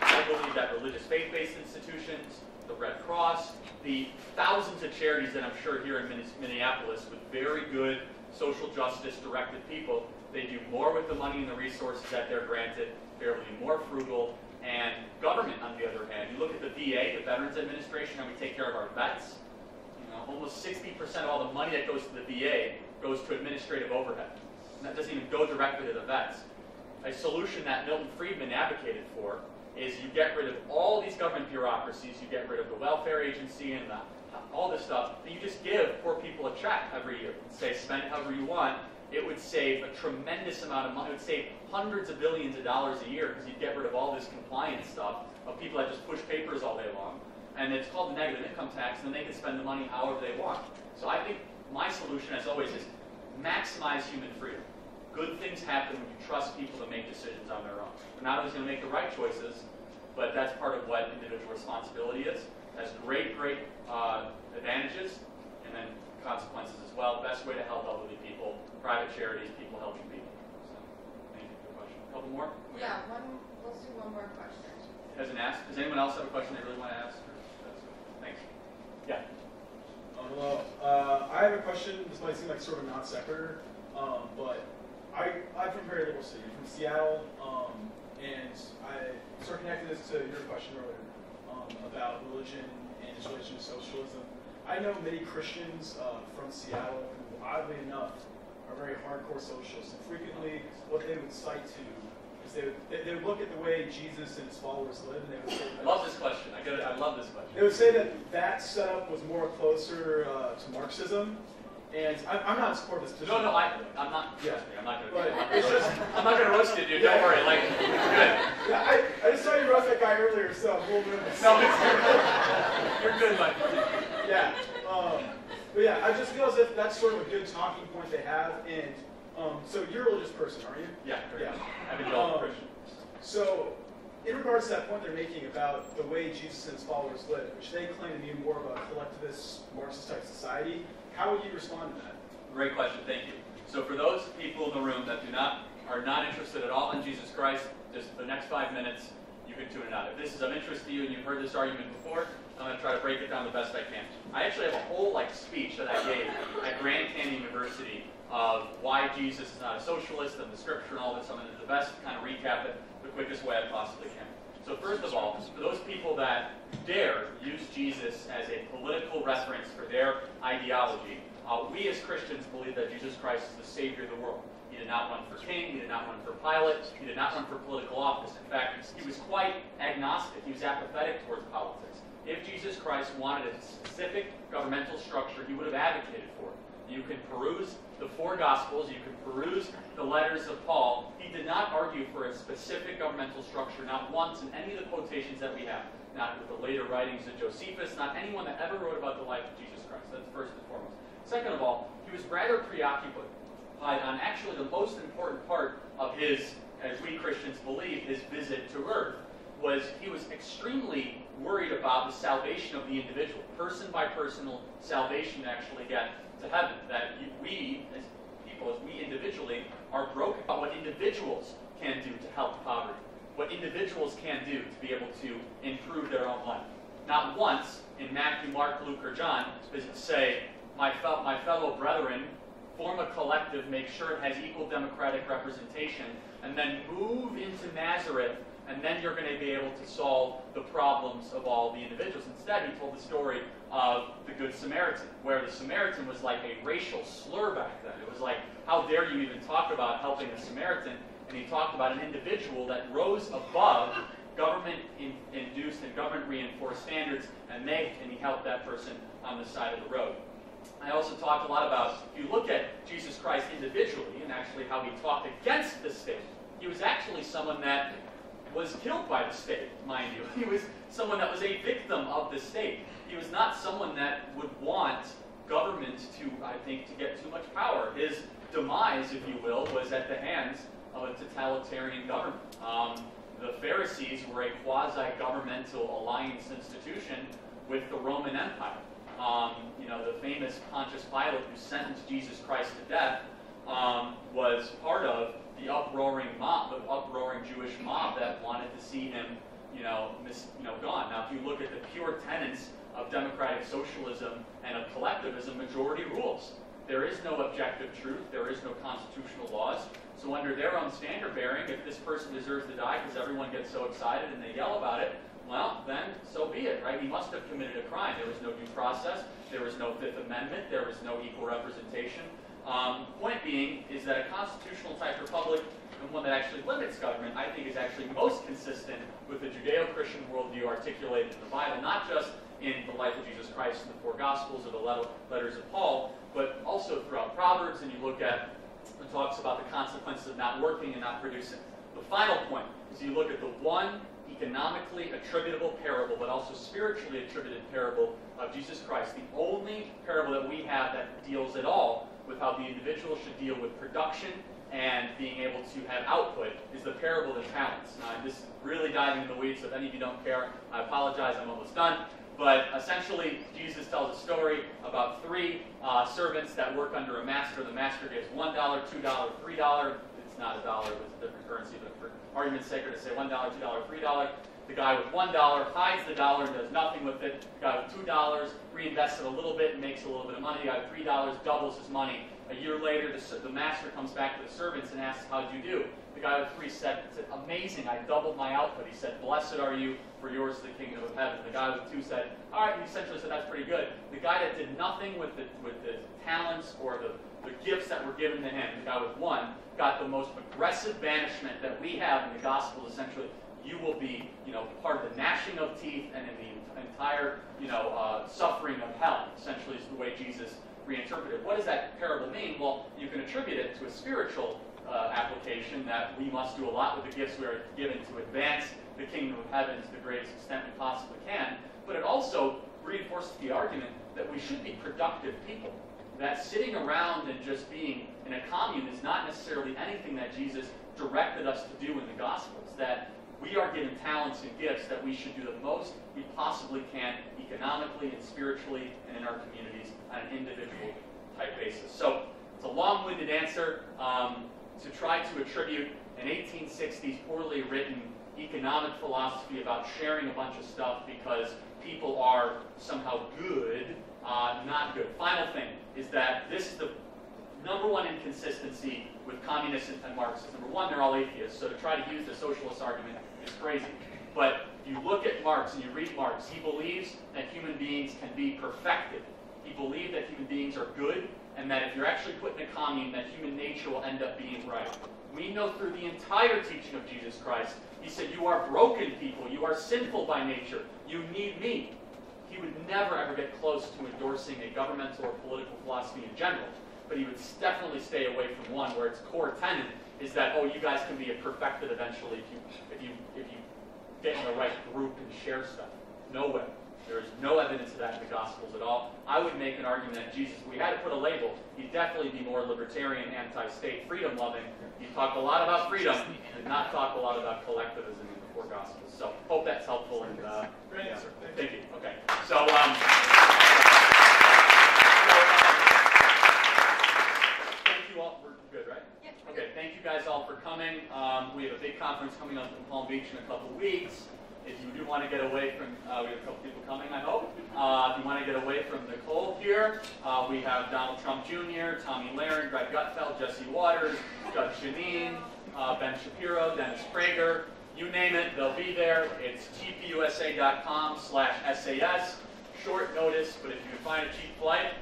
I believe that religious faith-based institutions, the Red Cross, the thousands of charities that I'm sure here in Minneapolis with very good social justice directed people, they do more with the money and the resources that they're granted. They're being more frugal. And government, on the other hand, you look at the VA, the Veterans Administration, how we take care of our vets. You know, almost 60% of all the money that goes to the VA goes to administrative overhead. And that doesn't even go directly to the vets. A solution that Milton Friedman advocated for is you get rid of all these government bureaucracies, you get rid of the welfare agency and all this stuff, and you just give poor people a check every year and say, spend it however you want. It would save a tremendous amount of money. It would save hundreds of billions of dollars a year because you'd get rid of all this compliance stuff of people that just push papers all day long. And it's called the negative income tax, and then they can spend the money however they want. So I think my solution, as always, is maximize human freedom. Good things happen when you trust people to make decisions on their own. We're not always going to make the right choices, but that's part of what individual responsibility is. It has great, great advantages, and then consequences as well. Best way to help elderly people, private charities, people helping people. So, thank you for the question. A couple more?
Yeah, let's do one more question.
Hasn't asked. Does anyone else have a question they really want to ask? Thanks. Yeah.
Hello. I have a question. This might seem like sort of non sequitur, but I'm from a very liberal city, from Seattle, and I sort of connected this to your question earlier about religion and its relation to socialism. I know many Christians from Seattle who, oddly enough, are very hardcore socialists, and frequently what they would cite to is they would look at the way Jesus and his followers live, and they would say,
I love this question. I love this question.
They would say that setup was more closer to Marxism. And I'm not in support of this position.
No, I'm not.
Yeah.
I'm not going
to.
I'm not going to roast you, dude.
Yeah.
Don't worry. Like, good.
Yeah, I just saw you roast that guy earlier, so I'm a little nervous.
No, you're good, bud.
Yeah. But yeah, I just feel as if that's sort of a good talking point they have. And so you're a religious person, aren't you?
Yeah.
Yeah.
I'm a Christian.
So, in regards to that point they're making about the way Jesus and his followers live, which they claim to be more of a collectivist, Marxist type society, how would you respond to that?
Great question, thank you. So for those people in the room that are not interested at all in Jesus Christ, just the next 5 minutes, you can tune it out. If this is of interest to you and you've heard this argument before, I'm going to try to break it down the best I can. I actually have a whole speech that I gave at Grand Canyon University of why Jesus is not a socialist and the scripture and all this. I'm going to do the best to kind of recap it the quickest way I possibly can. So first of all, for those people that dare use Jesus as a political reference for their ideology, we as Christians believe that Jesus Christ is the Savior of the world. He did not run for king, he did not run for Pilate, he did not run for political office. In fact, he was quite agnostic, he was apathetic towards politics. If Jesus Christ wanted a specific governmental structure, he would have advocated for it. You can peruse the 4 Gospels, you can peruse the letters of Paul. He did not argue for a specific governmental structure, not once in any of the quotations that we have. Not with the later writings of Josephus, not anyone that ever wrote about the life of Jesus Christ. That's first and foremost. Second of all, he was rather preoccupied on actually the most important part of his, as we Christians believe, his visit to earth, was he was extremely worried about the salvation of the individual, person by personal salvation to actually get to heaven. That we, as people, as we individually, are broken about what individuals can do to help poverty, what individuals can do to be able to improve their own life. Not once in Matthew, Mark, Luke, or John does it say, my fellow brethren, form a collective, make sure it has equal democratic representation, and then move into Nazareth, and then you're going to be able to solve the problems of all the individuals. Instead, he told the story of the Good Samaritan, where the Samaritan was like a racial slur back then. It was like, how dare you even talk about helping a Samaritan? And he talked about an individual that rose above government-induced and government-reinforced standards, and he helped that person on the side of the road. I also talked a lot about, if you look at Jesus Christ individually, and actually how he talked against the state, he was actually someone that was killed by the state, mind you. He was someone that was a victim of the state. He was not someone that would want government to, I think, to get too much power. His demise, if you will, was at the hands of a totalitarian government. The Pharisees were a quasi-governmental alliance institution with the Roman Empire. The famous Pontius Pilate, who sentenced Jesus Christ to death, was part of the uproaring mob, the uproaring Jewish mob that wanted to see him, gone. Now, if you look at the pure tenets of democratic socialism and of collectivism, majority rules. There is no objective truth. There is no constitutional laws. So under their own standard bearing, if this person deserves to die because everyone gets so excited and they yell about it, well, then so be it, right? He must have committed a crime. There was no due process. There was no Fifth Amendment. There was no equal representation. Point being is that a constitutional type republic, and one that actually limits government, I think is actually most consistent with the Judeo-Christian worldview articulated in the Bible, not just in the life of Jesus Christ in the four Gospels or the letters of Paul, but also throughout Proverbs, and you look at it talks about the consequences of not working and not producing. The final point is you look at the one economically attributable parable, but also spiritually attributed parable of Jesus Christ, the only parable that we have that deals at all with how the individual should deal with production and being able to have output, is the parable of the talents. Now, I'm just really diving into the weeds, so if any of you don't care, I apologize, I'm almost done. But essentially, Jesus tells a story about three servants that work under a master. The master gives $1, $2, $3. It's not a dollar, but it's a different currency. But for argument's sake, to say $1, $2, $3. The guy with $1 hides the dollar and does nothing with it. The guy with $2 reinvests it a little bit and makes a little bit of money. The guy with $3 doubles his money. A year later, the master comes back to the servants and asks, "How'd you do?" The guy with $3 said, "Amazing, I doubled my output." He said, "Blessed are you, for yours is the kingdom of heaven." The guy with $2 said, "All right," he essentially said, "That's pretty good." The guy that did nothing with the talents or the gifts that were given to him, the guy with $1, got the most aggressive banishment that we have in the gospel. Essentially, you will be, part of the gnashing of teeth and in the entire, suffering of hell. Essentially, is the way Jesus reinterpreted. What does that parable mean? Well, you can attribute it to a spiritual application that we must do a lot with the gifts we are given to advance the kingdom of heaven to the greatest extent we possibly can. But it also reinforces the argument that we should be productive people. That sitting around and just being in a commune is not necessarily anything that Jesus directed us to do in the Gospels. That we are given talents and gifts that we should do the most we possibly can economically and spiritually and in our communities on an individual type basis. So it's a long-winded answer to try to attribute an 1860s poorly written economic philosophy about sharing a bunch of stuff because people are somehow good, not good. Final thing is that this is the number one inconsistency with communists and Marxists. Number one, they're all atheists, so to try to use the socialist argument is crazy. But you look at Marx and you read Marx, he believes that human beings can be perfected. He believed that human beings are good, and that if you're actually put in a commune, that human nature will end up being right. We know through the entire teaching of Jesus Christ, he said, you are broken people, you are sinful by nature, you need me. He would never ever get close to endorsing a governmental or political philosophy in general, but he would definitely stay away from one where its core tenet is that, oh, you guys can be perfected eventually if you get in the right group and share stuff. No way. There is no evidence of that in the Gospels at all. I would make an argument that Jesus, if we had to put a label, he'd definitely be more libertarian, anti-state, freedom-loving. He talked a lot about freedom, did not talk a lot about collectivism in the four Gospels. So, hope that's helpful. And
great answer.
Thank you. Okay. So, thank you all. We're good, right? Yeah. Okay. Thank you guys all for coming. We have a big conference coming up in Palm Beach in a couple of weeks. If you do want to get away from, we have a couple people coming, I hope. If you want to get away from Nicole here, we have Donald Trump Jr., Tommy Lahren, Greg Gutfeld, Jesse Waters, Judge Janine, Ben Shapiro, Dennis Prager. You name it, they'll be there. It's tpusa.com/SAS. Short notice, but if you can find a cheap flight,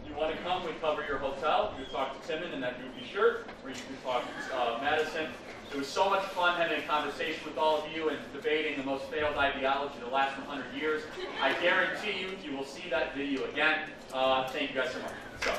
you want to come, we cover your hotel. You can talk to Timon in that goofy shirt, or you can talk to Madison. It was so much fun having a conversation with all of you and debating the most failed ideology of the last 100 years. I guarantee you will see that video again. Thank you guys so much. So.